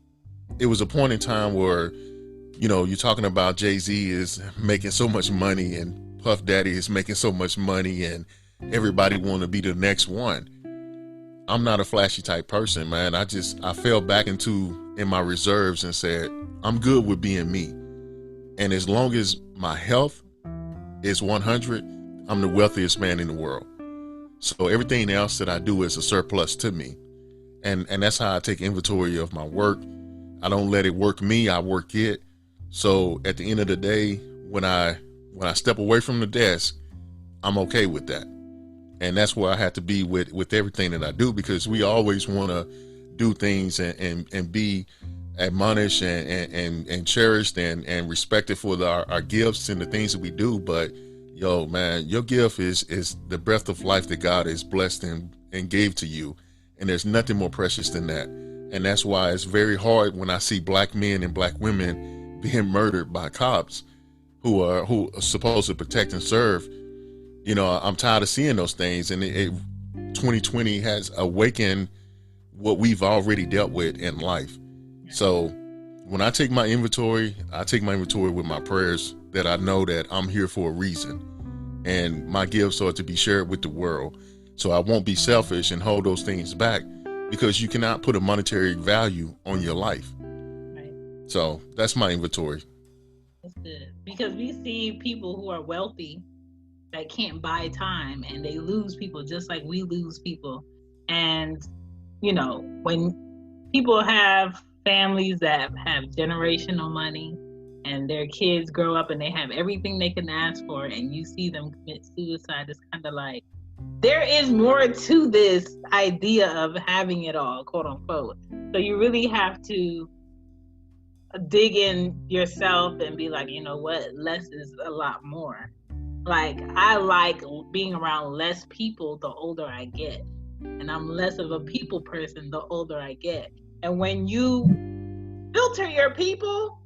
it was a point in time where, you know, you're talking about Jay-Z is making so much money and Puff Daddy is making so much money and everybody want to be the next one. I'm not a flashy type person, man. I fell back in my reserves and said, I'm good with being me. And as long as my health is 100, I'm the wealthiest man in the world. So everything else that I do is a surplus to me. And that's how I take inventory of my work. I don't let it work me, I work it. So at the end of the day, when I step away from the desk, I'm okay with that. And that's where I have to be with everything that I do, because we always want to do things and be admonished and cherished and respected for our gifts and the things that we do. But yo, man, your gift is the breath of life that God has blessed and gave to you. And there's nothing more precious than that. And that's why it's very hard when I see black men and black women being murdered by cops who are supposed to protect and serve. You know, I'm tired of seeing those things. And 2020 has awakened what we've already dealt with in life. So when I take my inventory with my prayers, that I know that I'm here for a reason. And my gifts are to be shared with the world. So I won't be selfish and hold those things back, because you cannot put a monetary value on your life. Right. So that's my inventory. That's good. Because we see people who are wealthy that can't buy time, and they lose people just like we lose people. And, you know, when people have families that have generational money and their kids grow up and they have everything they can ask for, and you see them commit suicide, it's kind of like, there is more to this idea of having it all, quote unquote. So you really have to dig in yourself and be like, you know what, less is a lot more. Like, I like being around less people the older I get. And I'm less of a people person the older I get. And when you filter your people,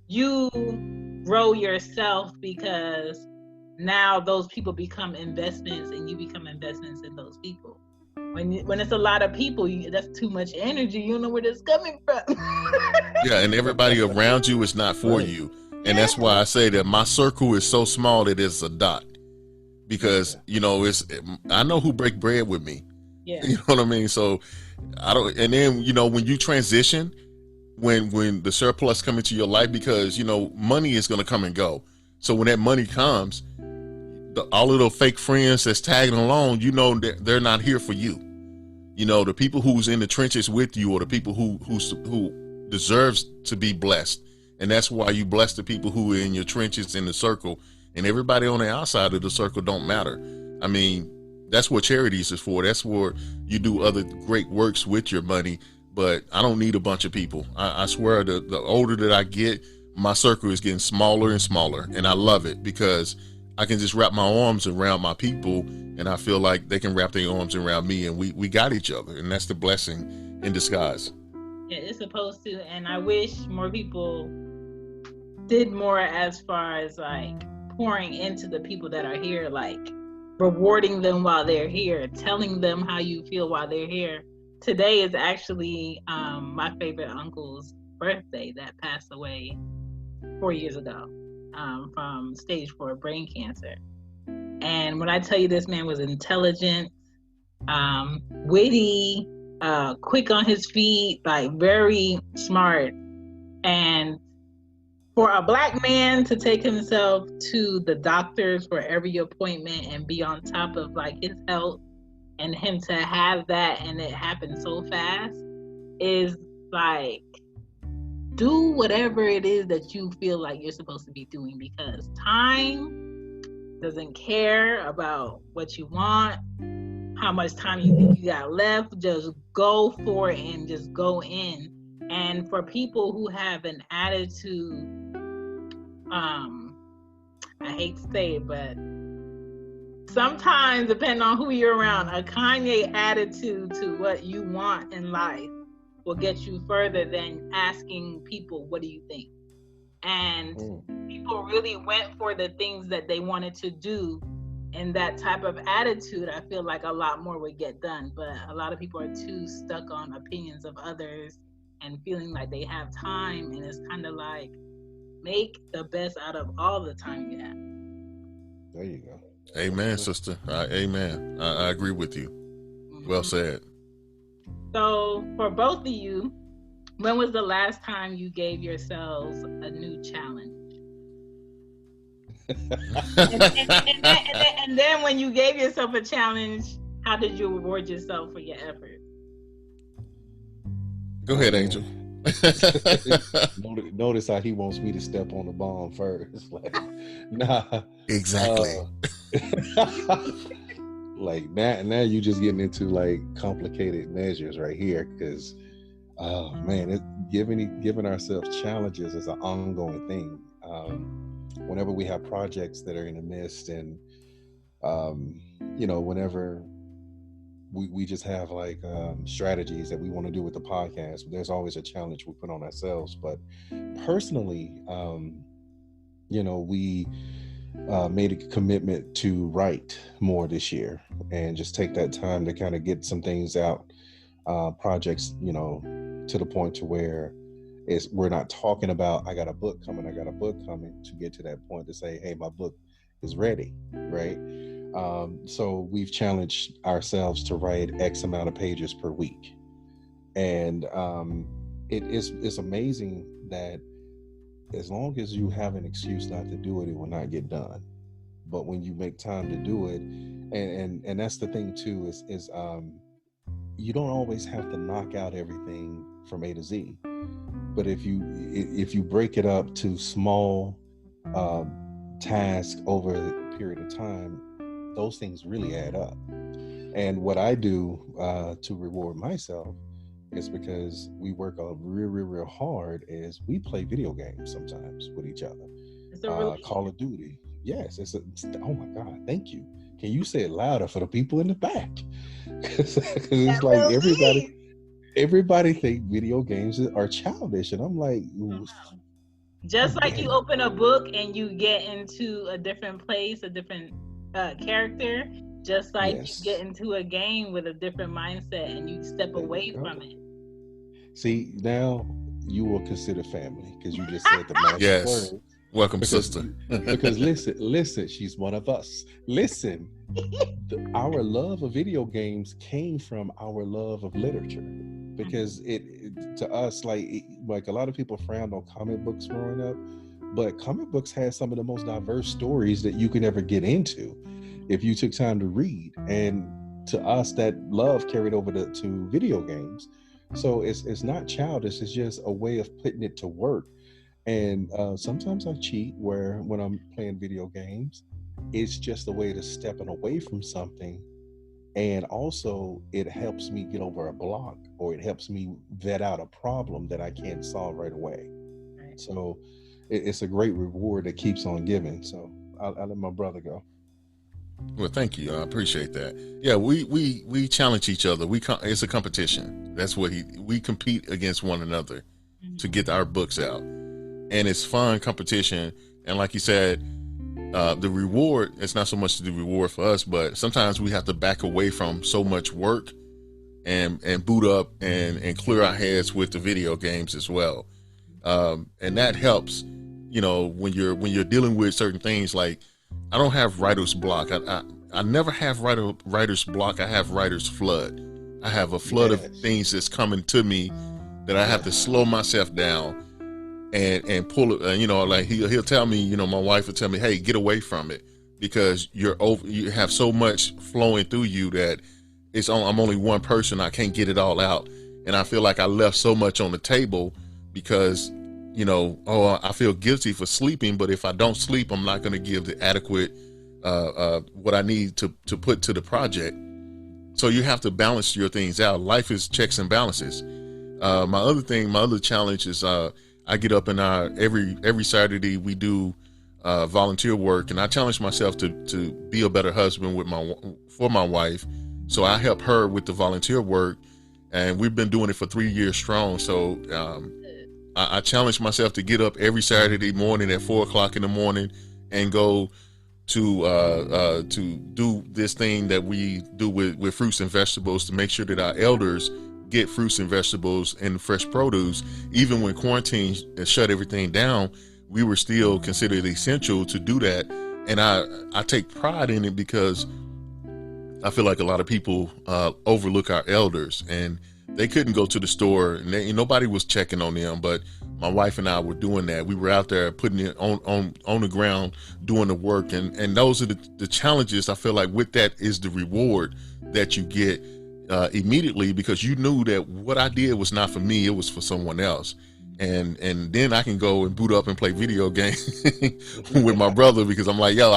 you grow yourself, because now those people become investments and you become investments in those people. When it's a lot of people, that's too much energy. You don't know where that's coming from. Yeah, and everybody around you is not for you. And that's why I say that my circle is so small that it's a dot. Because, you know, I know who break bread with me. Yeah. You know what I mean? So I don't, and then, you know, when you transition, when the surplus come into your life, because, you know, money is going to come and go. So when that money comes, all of those fake friends that's tagging along, you know, they're not here for you. You know, the people who's in the trenches with you, or the people who deserves to be blessed. And that's why you bless the people who are in your trenches in the circle, and everybody on the outside of the circle don't matter. I mean, that's what charities is for. That's where you do other great works with your money. But I don't need a bunch of people. I swear, the older that I get, my circle is getting smaller and smaller. And I love it, because I can just wrap my arms around my people, and I feel like they can wrap their arms around me, and we got each other. And that's the blessing in disguise. Yeah, it's supposed to. And I wish more people did more as far as like pouring into the people that are here, like rewarding them while they're here, telling them how you feel while they're here. Today is actually my favorite uncle's birthday that passed away 4 years ago from stage 4 brain cancer. And when I tell you, this man was intelligent, witty, quick on his feet, like very smart. And for a black man to take himself to the doctors for every appointment and be on top of like his health, and him to have that and it happened so fast, is like, do whatever it is that you feel like you're supposed to be doing, because time doesn't care about what you want, how much time you think you got left. Just go for it and just go in. And for people who have an attitude, I hate to say it, but sometimes, depending on who you're around, a Kanye attitude to what you want in life will get you further than asking people, what do you think? And people really went for the things that they wanted to do. And that type of attitude, I feel like a lot more would get done. But a lot of people are too stuck on opinions of others and feeling like they have time. And it's kind of like, make the best out of all the time you have. There you go. Amen, sister. Amen. I agree with you. Well said. So for both of you, when was the last time you gave yourselves a new challenge? and then when you gave yourself a challenge, how did you reward yourself for your effort? Go ahead, Angel. Notice how he wants me to step on the bomb first. Like, nah. Exactly. Like now you just getting into like complicated measures right here, because giving ourselves challenges is an ongoing thing. Whenever we have projects that are in the midst, and whenever we just have like strategies that we want to do with the podcast, there's always a challenge we put on ourselves. But personally, we made a commitment to write more this year and just take that time to kind of get some things out, projects, to the point to where we're not talking about, I got a book coming, to get to that point to say, hey, my book is ready, right? So we've challenged ourselves to write X amount of pages per week. And it's amazing that as long as you have an excuse not to do it, it will not get done. But when you make time to do it, and that's the thing too, is you don't always have to knock out everything from A to Z. But if you break it up to small tasks over a period of time, those things really add up. And what I do to reward myself is, because we work real hard, is we play video games sometimes with each other. Call of Duty. Yes, oh my God, thank you. Can you say it louder for the people in the back? Because it's like everybody think video games are childish, and I'm like, ooh. Just like you open a book and you get into a different place, a different character, just like you get into a game with a different mindset and you step away from it. See, now you will consider family, because you just said the magic word. Welcome, sister. Because listen, she's one of us. Listen, our love of video games came from our love of literature, because it to us, like a lot of people frowned on comic books growing up, but comic books had some of the most diverse stories that you could ever get into if you took time to read. And to us, that love carried over to video games. So it's not childish. It's just a way of putting it to work. And sometimes I cheat, where when I'm playing video games, it's just a way to stepping away from something. And also it helps me get over a block, or it helps me vet out a problem that I can't solve right away. Right. So it's a great reward that keeps on giving. So I'll let my brother go. Well, thank you. I appreciate that. Yeah, we challenge each other. It's a competition. That's what we compete against one another to get our books out. And it's fun competition. And like you said, the reward, it's not so much the reward for us, but sometimes we have to back away from so much work and boot up and clear our heads with the video games as well. And that helps, when you're dealing with certain things. Like, I don't have writer's block. I never have writer's block. I have writer's flood. I have a flood of things that's coming to me that I have to slow myself down and pull it. Like he'll tell me, my wife will tell me, hey, get away from it, because you have so much flowing through you that I'm only one person. I can't get it all out. And I feel like I left so much on the table because, I feel guilty for sleeping, but if I don't sleep, I'm not going to give the adequate, what I need to put to the project. So you have to balance your things out. Life is checks and balances. My other challenge is I get up and every Saturday we do volunteer work, and I challenge myself to be a better husband for my wife. So I help her with the volunteer work, and we've been doing it for 3 years strong. So I challenge myself to get up every Saturday morning at 4:00 in the morning and go to do this thing that we do with fruits and vegetables, to make sure that our elders get fruits and vegetables and fresh produce. Even when quarantine shut everything down, we were still considered essential to do that. And I take pride in it, because I feel like a lot of people overlook our elders, and they couldn't go to the store, and nobody was checking on them. But my wife and I were doing that. We were out there putting it on the ground, doing the work. And those are the challenges. I feel like with that is the reward that you get immediately, because you knew that what I did was not for me, it was for someone else. And then I can go and boot up and play video games with my brother, because I'm like, yo,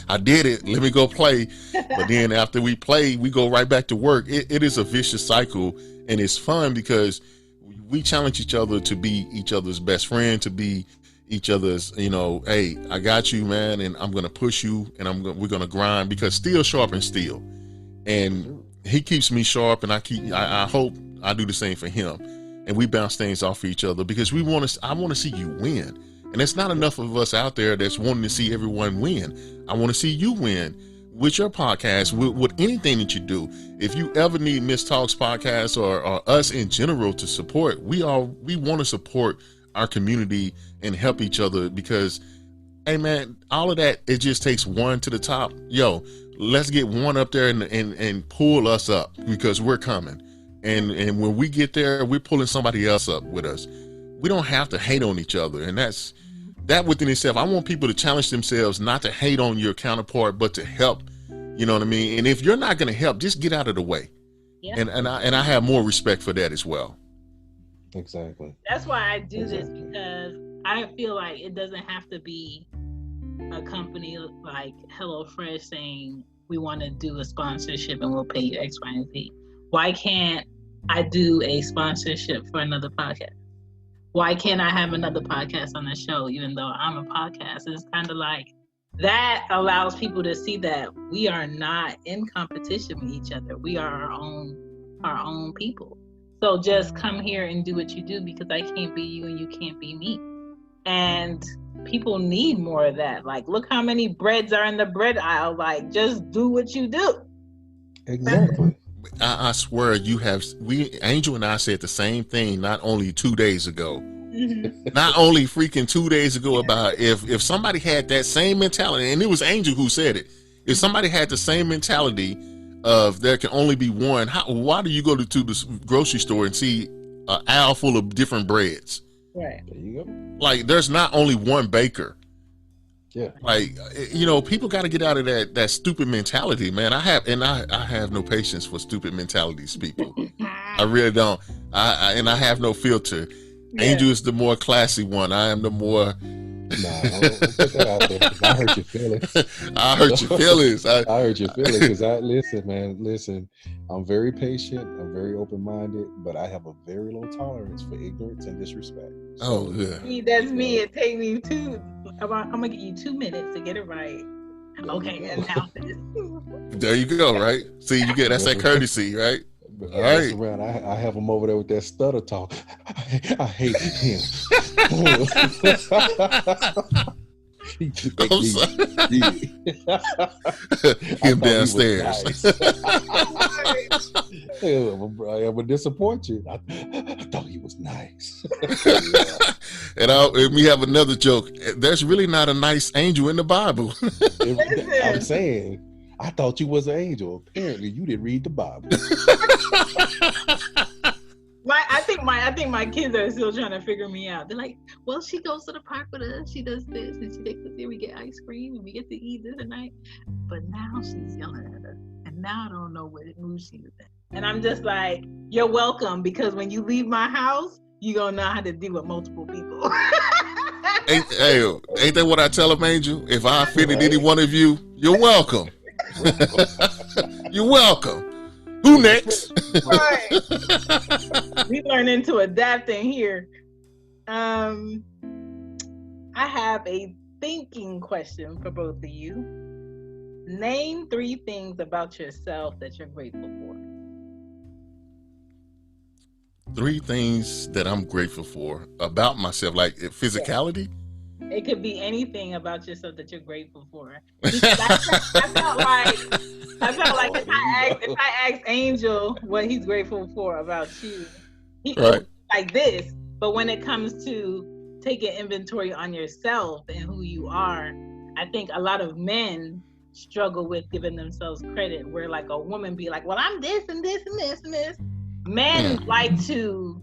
I did it. Let me go play. But then after we play, we go right back to work. It is a vicious cycle, and it's fun because we challenge each other to be each other's best friend, to be each other's, hey, I got you, man, and I'm going to push you, and we're going to grind, because steel sharpens steel. And he keeps me sharp, and I hope I do the same for him. And we bounce things off of each other, because I want to see you win. And there's not enough of us out there that's wanting to see everyone win. I want to see you win with your podcast, with anything that you do. If you ever need Miss Talks podcast or us in general to support, we want to support our community and help each other, because, hey man, all of that, it just takes one to the top. Yo, let's get one up there and pull us up, because we're coming. And when we get there, we're pulling somebody else up with us. We don't have to hate on each other. And that within itself, I want people to challenge themselves not to hate on your counterpart, but to help. You know what I mean? And if you're not going to help, just get out of the way. Yeah. And I have more respect for that as well. Exactly. That's why I do this, because I feel like it doesn't have to be a company like HelloFresh saying we want to do a sponsorship and we'll pay you X, Y, and Z. Why can't I do a sponsorship for another podcast? Why can't I have another podcast on the show, even though I'm a podcast? It's kind of like that allows people to see that we are not in competition with each other. We are our own people. So just come here and do what you do, because I can't be you and you can't be me. And people need more of that. Like, look how many breads are in the bread aisle. Like, just do what you do. Exactly. I swear Angel and I said the same thing not only 2 days ago. Mm-hmm. Not only freaking 2 days ago, about if somebody had that same mentality, and it was Angel who said it. If somebody had the same mentality of there can only be one, why do you go to the grocery store and see an aisle full of different breads? Right. There you go. Like, there's not only one baker. Yeah. Like, people got to get out of that stupid mentality, man. I have no patience for stupid mentalities, people. I really don't. I have no filter. Yeah. Angel is the more classy one. I am the more. Nah, don't put that out there. I hurt your feelings. I hurt your feelings. I hurt your feelings, because listen. I'm very patient. I'm very open-minded, but I have a very low tolerance for ignorance and disrespect. So, yeah. That's me. It takes me I'm gonna give you 2 minutes to get it right. Okay, and now this. There you go. Right. See, that's that courtesy, right? All right. Around, I have him over there with that stutter talk. I hate him. I'm sorry. Him downstairs. I would disappoint you. I thought he was nice. And we have another joke. There's really not a nice angel in the Bible. I'm saying, I thought you was an angel. Apparently, you didn't read the Bible. I think my kids are still trying to figure me out. They're like, well, she goes to the park with us. She does this, and she takes us here. We get ice cream, and we get to eat this at night. But now she's yelling at us, and now I don't know what mood she's in. And I'm just like, you're welcome, because when you leave my house, you're gonna know how to deal with multiple people. Ain't that what I tell them, Angel? If I offended any one of you, you're welcome. You're welcome. Who next? Right. We learning to adapt in here. I have a thinking question for both of you. Name 3 things about yourself that you're grateful for. 3 things that I'm grateful for about myself, like physicality. It could be anything about yourself that you're grateful for. I felt like if I asked Angel what he's grateful for about you, he could like this. But when it comes to taking inventory on yourself and who you are, I think a lot of men struggle with giving themselves credit, where like a woman be like, well, I'm this and this and this and this. Men like to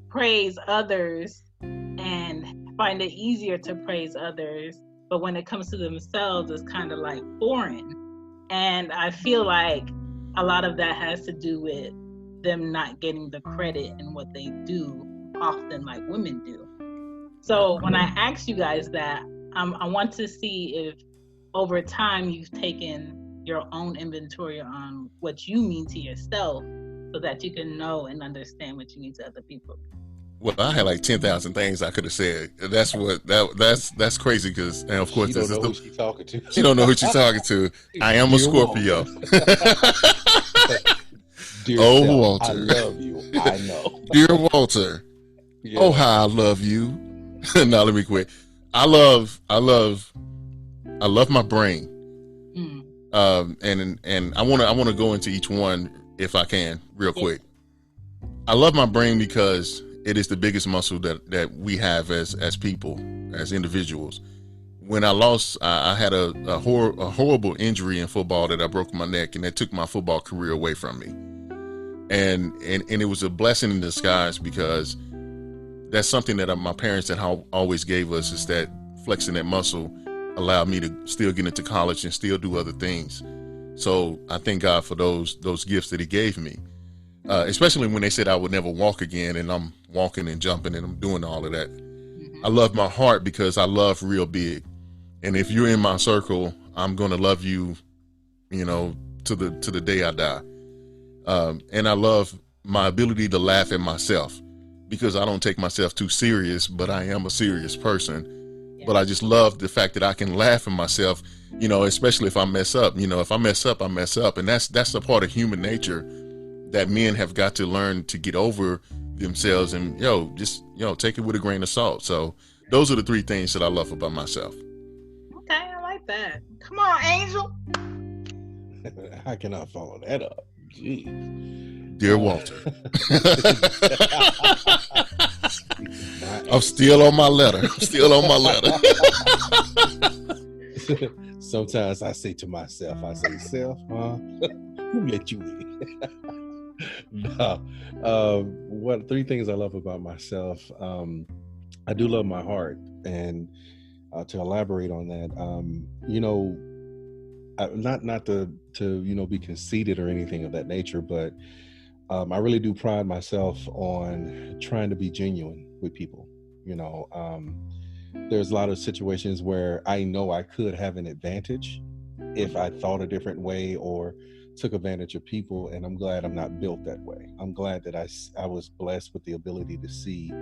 praise others and find it easier to praise others, but when it comes to themselves, it's kind of like foreign. And I feel like a lot of that has to do with them not getting the credit in what they do, often like women do. So when I ask you guys that, I want to see if over time you've taken your own inventory on what you mean to yourself, so that you can know and understand what you mean to other people. Well, I had like 10,000 things I could have said. That's crazy because, and of course, she don't know who she's talking to. She don't know who she's talking to. I am a Scorpio. Dear oh, self, Walter, I love you. I know. Dear Walter, oh how I love you. Now let me quit. I love my brain. And I want to go into each one if I can real quick. I love my brain because it is the biggest muscle that we have as people, as individuals. When I lost, I had a horrible injury in football that I broke my neck, and that took my football career away from me. And it was a blessing in disguise, because that's something that my parents had always gave us, is that flexing that muscle allowed me to still get into college and still do other things. So I thank God for those gifts that he gave me, especially when they said I would never walk again, and I'm walking and jumping and I'm doing all of that. I love my heart because I love real big. And if you're in my circle, I'm going to love you, to the day I die. And I love my ability to laugh at myself, because I don't take myself too serious, but I am a serious person. But I just love the fact that I can laugh at myself, especially if I mess up. If I mess up, I mess up. And that's a part of human nature that men have got to learn to get over themselves, and just take it with a grain of salt. So those are the 3 things that I love about myself. Okay, I like that. Come on, Angel. How can I follow that up? Jeez. Dear Walter. I'm still on my letter. Sometimes I say to myself, self, who let you in? No. 3 things I love about myself. I do love my heart, and to elaborate on that, not to be conceited or anything of that nature, but I really do pride myself on trying to be genuine with people. There's a lot of situations where I know I could have an advantage if I thought a different way or took advantage of people, and I'm glad I'm not built that way. I'm glad that I was blessed with the ability to see,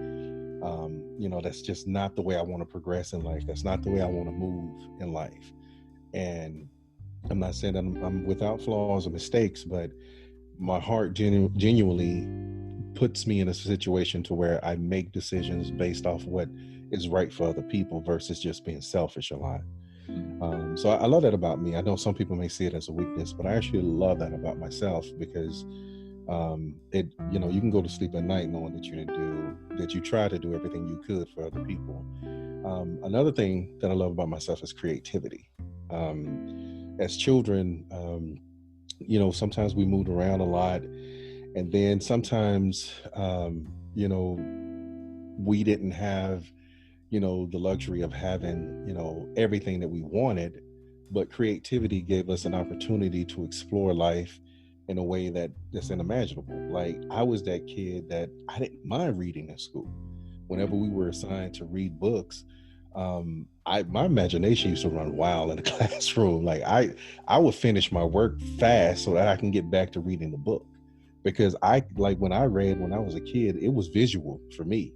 that's just not the way I want to progress in life. That's not the way I want to move in life. And I'm not saying that I'm without flaws or mistakes, but my heart genuinely puts me in a situation to where I make decisions based off what is right for other people versus just being selfish a lot. So I love that about me. I know some people may see it as a weakness, but I actually love that about myself, because you can go to sleep at night knowing that you try to do everything you could for other people. Another thing that I love about myself is creativity. As children, sometimes we moved around a lot, and then sometimes, we didn't have, the luxury of having, everything that we wanted, but creativity gave us an opportunity to explore life in a way that's unimaginable. Like, I was that kid that I didn't mind reading in school. Whenever we were assigned to read books, my imagination used to run wild in the classroom. Like I would finish my work fast so that I can get back to reading the book. because I like when I read when I was a kid, it was visual for me.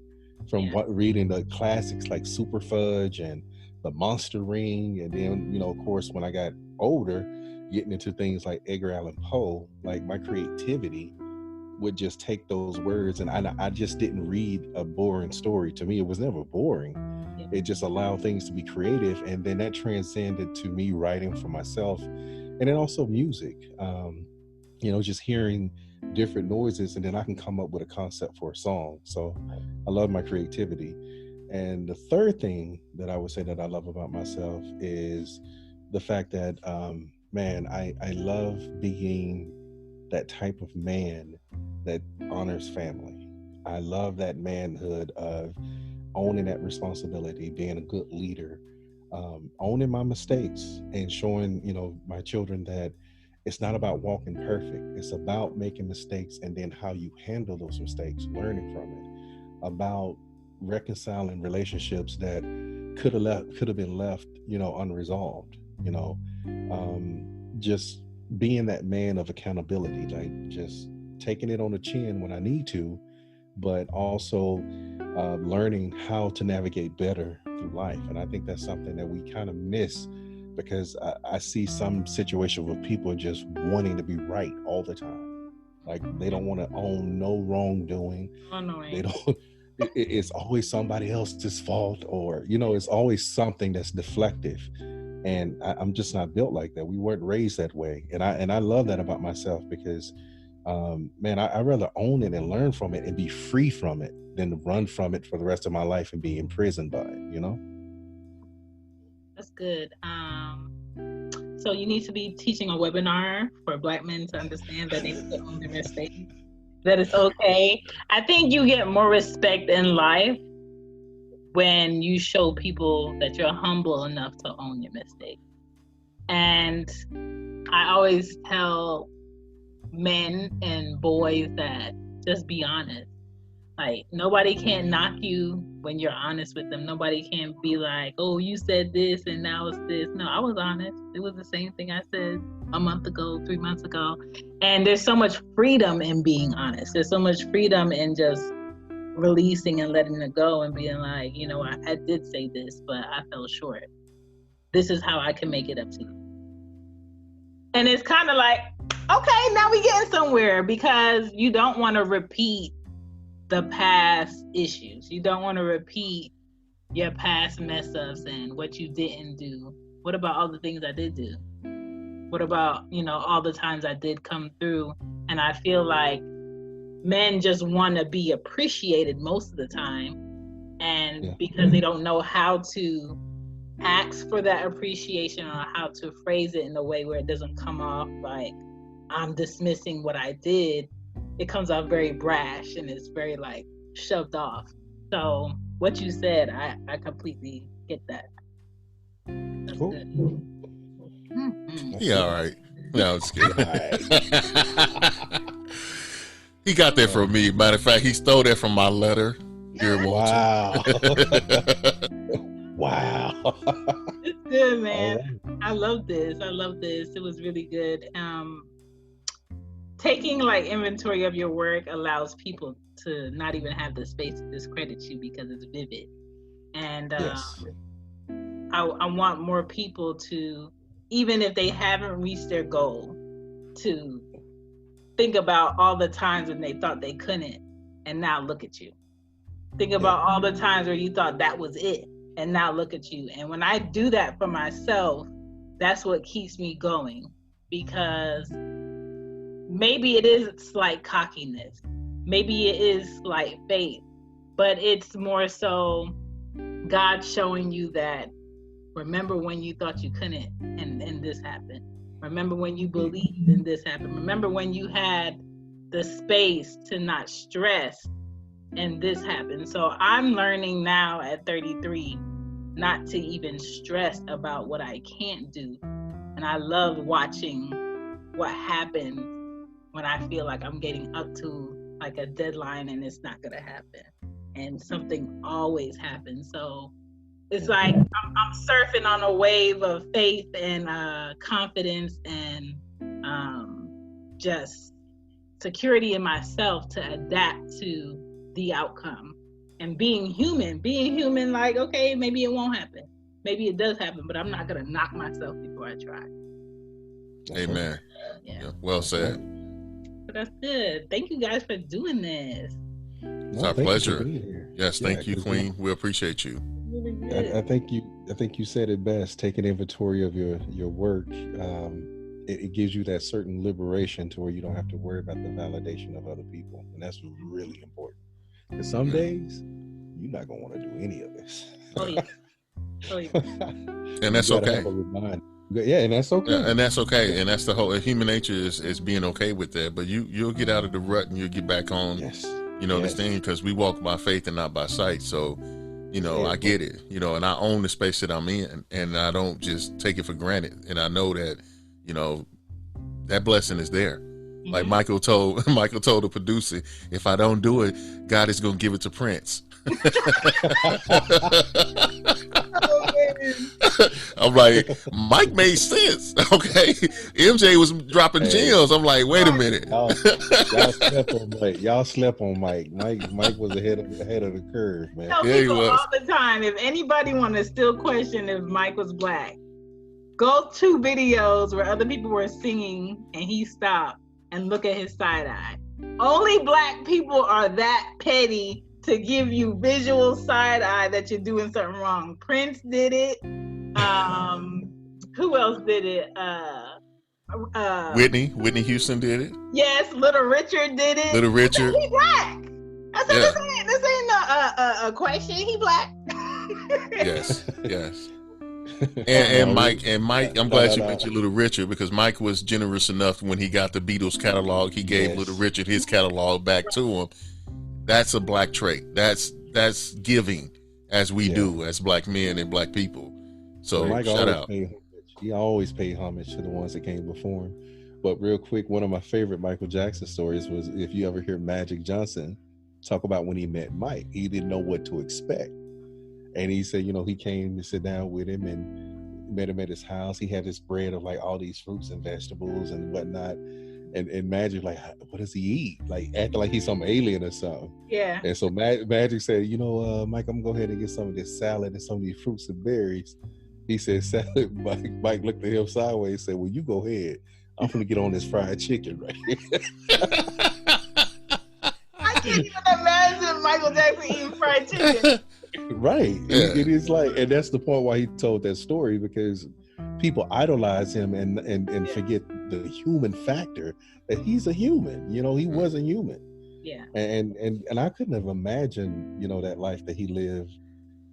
From reading the classics like Super Fudge and The Monster Ring, and then of course when I got older, getting into things like Edgar Allan Poe, like my creativity would just take those words, and I just didn't read a boring story. To me, it was never boring. It just allowed things to be creative, and then that transcended to me writing for myself, and then also music. Just hearing different noises, and then I can come up with a concept for a song. So I love my creativity. And the third thing that I would say that I love about myself is the fact that I love being that type of man that honors family. I love that manhood of owning that responsibility, being a good leader, owning my mistakes, and showing my children that it's not about walking perfect. It's about making mistakes and then how you handle those mistakes, learning from it, about reconciling relationships that could have been left, unresolved. Just being that man of accountability, like just taking it on the chin when I need to, but also learning how to navigate better through life. And I think that's something that we kind of miss, because I see some situations where people just wanting to be right all the time. Like they don't want to own no wrongdoing. They don't. It's always somebody else's fault, or it's always something that's deflective. And I'm just not built like that. We weren't raised that way, and I love that about myself, because I'd rather own it and learn from it and be free from it than to run from it for the rest of my life and be imprisoned by it. That's good. So you need to be teaching a webinar for Black men to understand that they need to own their mistakes, that it's okay. I think you get more respect in life when you show people that you're humble enough to own your mistakes. And I always tell men and boys that just be honest. Like nobody can knock you when you're honest with them. Nobody can be like, oh, you said this and now it's this. No, I was honest. It was the same thing I said a month ago, 3 months ago. And there's so much freedom in being honest. There's so much freedom in just releasing and letting it go and being like, I did say this, but I fell short. This is how I can make it up to you. And it's kind of like, okay, now we getting somewhere, because you don't want to repeat the past issues. You don't want to repeat your past mess ups and what you didn't do. What about all the things I did do? What about, all the times I did come through? And I feel like men just want to be appreciated most of the time. And because they don't know how to ask for that appreciation or how to phrase it in a way where it doesn't come off like I'm dismissing what I did, it comes out very brash and it's very like shoved off. So what you said, I completely get that. That's cool. Good. Mm-hmm. Yeah, all right. No, it's good. He got that from me. Matter of fact, he stole that from my letter. Dear Walter. Wow. Wow. It's good, man. I love this. It was really good. Taking like inventory of your work allows people to not even have the space to discredit you because it's vivid. And I want more people to, even if they haven't reached their goal, to think about all the times when they thought they couldn't, and now look at you. Think about all the times where you thought that was it, and now look at you. And when I do that for myself, that's what keeps me going, because maybe it is slight cockiness, maybe it is slight faith, but it's more so God showing you that, remember when you thought you couldn't and this happened. Remember when you believed and this happened. Remember when you had the space to not stress and this happened. So I'm learning now at 33 not to even stress about what I can't do. And I love watching what happens when I feel like I'm getting up to like a deadline and it's not gonna happen. And something always happens. So it's like I'm surfing on a wave of faith and confidence and just security in myself to adapt to the outcome. And being human, like, okay, maybe it won't happen. Maybe it does happen, but I'm not going to knock myself before I try. Amen. Yeah. Well said. But that's good. Thank you guys for doing this. It's our pleasure. Yes, thank you, Queen. We appreciate you. Really good. I think you said it best. Taking inventory of your work, it gives you that certain liberation to where you don't have to worry about the validation of other people, and that's really important. Because some days you're not gonna want to do any of this. Oh yeah. Oh yeah. And that's okay. Yeah, and that's okay. Yeah, and that's okay. And that's the whole human nature is being okay with that. But you'll get out of the rut and you'll get back on. Yes. This thing, because we walk by faith and not by sight. So, I get it. And I own the space that I'm in, and I don't just take it for granted. And I know that, that blessing is there. Mm-hmm. Like Michael told the producer, if I don't do it, God is going to give it to Prince. I'm like, Mike made sense. Okay. MJ was dropping gems. I'm like, wait a minute. Y'all slept on Mike. Y'all slept on Mike. Mike was ahead of the curve, man. Tell people all the time, if anybody want to still question if Mike was black, go to videos where other people were singing and he stopped and look at his side eye. Only black people are that petty to give you visual side eye that you're doing something wrong. Prince did it. Who else did it? Whitney Houston did it. Yes, Little Richard did it. Little Richard. He black. I said, this ain't a question. He black. Yes. And Mike, I'm glad you mentioned Little Richard, because Mike was generous enough when he got the Beatles catalog. He gave Little Richard his catalog back to him. That's a black trait. That's giving, as we do as black men and black people. So shout out. He always paid homage to the ones that came before him. But real quick, one of my favorite Michael Jackson stories was, if you ever hear Magic Johnson talk about when he met Mike, he didn't know what to expect. And he said, he came to sit down with him and met him at his house. He had this bread of like all these fruits and vegetables and whatnot. And Magic, like, what does he eat? Like, acting like he's some alien or something. Yeah. And so Magic said, Mike, I'm going to go ahead and get some of this salad and some of these fruits and berries. He said, salad. Mike looked at him sideways and said, well, you go ahead. I'm going to get on this fried chicken right here. I can't even imagine Michael Jackson eating fried chicken. Right. Yeah. It is like, and that's the point why he told that story, because people idolize him and forget the human factor, that he's a human. He wasn't human. Yeah. And I couldn't have imagined, that life that he lived,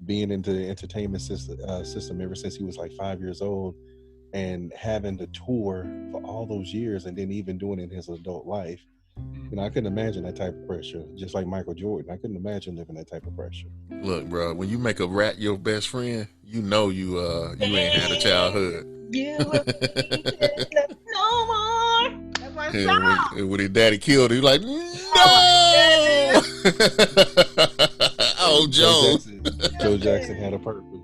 being into the entertainment system ever since he was like 5 years old, and having to tour for all those years, and then even doing it in his adult life. I couldn't imagine that type of pressure. Just like Michael Jordan, I couldn't imagine living that type of pressure. Look, bro, when you make a rat your best friend, you ain't had a childhood. You no more. That's my song. When his daddy killed him, he like, no. Oh, Joe Jackson had a purpose.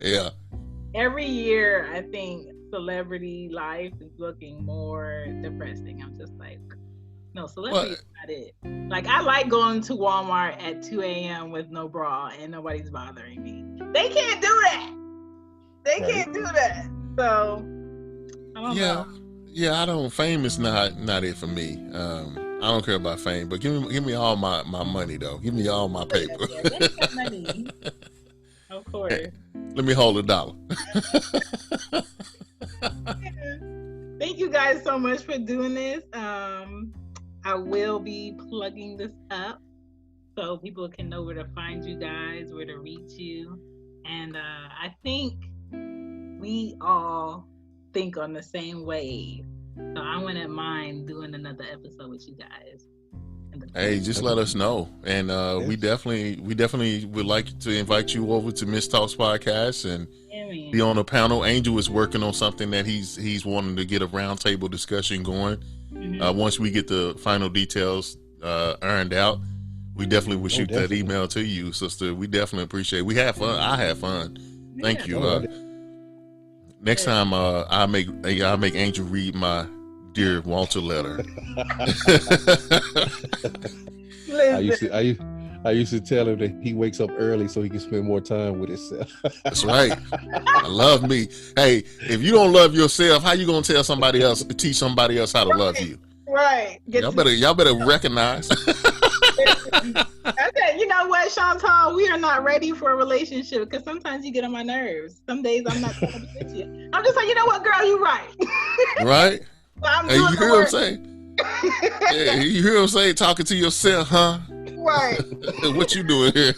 Yeah. Every year, I think celebrity life is looking more depressing. I'm just like, no, celebrity is not it. Like, I like going to Walmart at 2 a.m. with no bra and nobody's bothering me. They can't do that. They can't do that. So, I don't know. Yeah, fame is not it for me. I don't care about fame, but give me all my money though. Give me all my paper. Money. Of course. Let me hold $1. Thank you guys so much for doing this. I will be plugging this up so people can know where to find you guys, where to reach you. And I think we all think on the same wave. So I wouldn't mind doing another episode with you guys. Hey, just let us know. And we definitely would like to invite you over to Miss Talks podcast and be on a panel. Angel is working on something that he's wanting to get a roundtable discussion going. Mm-hmm. Once we get the final details ironed out, we definitely will shoot that email to you, sister. We definitely appreciate it. We have fun. I have fun. Thank you. Next time, I'll make Angel read my dear Walter Letter. I used to tell him that he wakes up early so he can spend more time with himself. That's right. I love me. Hey, if you don't love yourself, how you gonna tell somebody else, teach somebody else how to love you? Right. Y'all better recognize. Okay, you know what, Chantal? We are not ready for a relationship because sometimes you get on my nerves. Some days I'm not going to be with you. I'm just like, you know what, girl, you're right. Right? Hey, you hear what I'm saying? Yeah, you hear what I'm saying? Talking to yourself, huh? Right. What you doing here?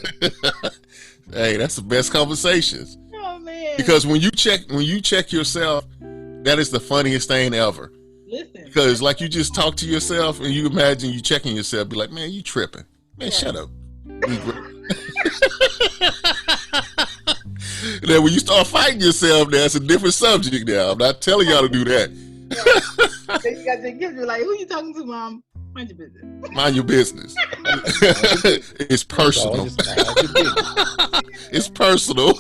Hey, that's the best conversations. Oh man. Because when you check yourself, that is the funniest thing ever. Listen. Because like you just talk to yourself and you imagine you checking yourself, be like, man, you tripping. Man, shut up. Then when you start fighting yourself, that's a different subject now. I'm not telling y'all to do that. Then you got to give you like, who you talking to, Mom? Mind your business. Mind your business. It's personal. It's personal.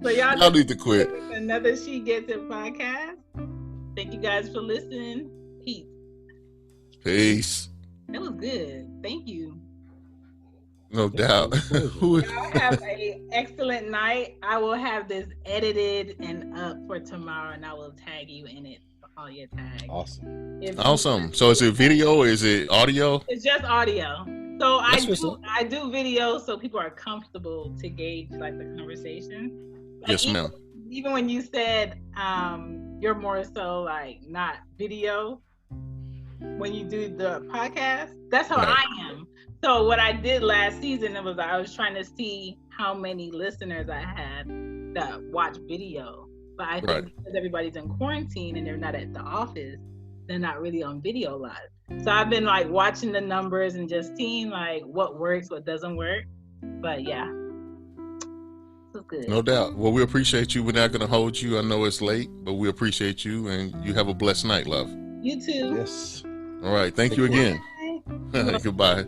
So y'all need to quit. Another She Gets It podcast. Thank you guys for listening. Peace. Peace. That was good. Thank you. No doubt. Y'all have an excellent night. I will have this edited and up for tomorrow, and I will tag you in it for all your tags. Awesome. So is it video or is it audio? It's just audio. So I do video so people are comfortable to gauge like the conversation. Like, yes, ma'am. Even when you said you're more so like not video when you do the podcast, that's how I am. So what I did last season, I was trying to see how many listeners I had that watch video. But I think because everybody's in quarantine and they're not at the office, they're not really on video live. So I've been like watching the numbers and just seeing like what works, what doesn't work. But yeah, so good. No doubt. Well, we appreciate you. We're not going to hold you. I know it's late, but we appreciate you, and you have a blessed night, love. You too. Yes. All right. Thank you again. Goodbye.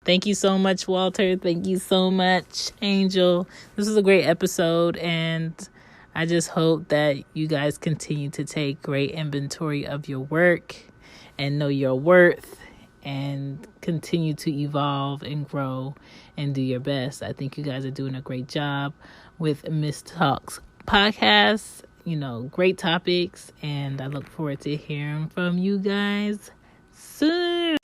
Thank you so much, Walter. Thank you so much, Angel. This was a great episode, and I just hope that you guys continue to take great inventory of your work and know your worth and continue to evolve and grow and do your best. I think you guys are doing a great job with Miss Talks podcast. You know, great topics, and I look forward to hearing from you guys soon.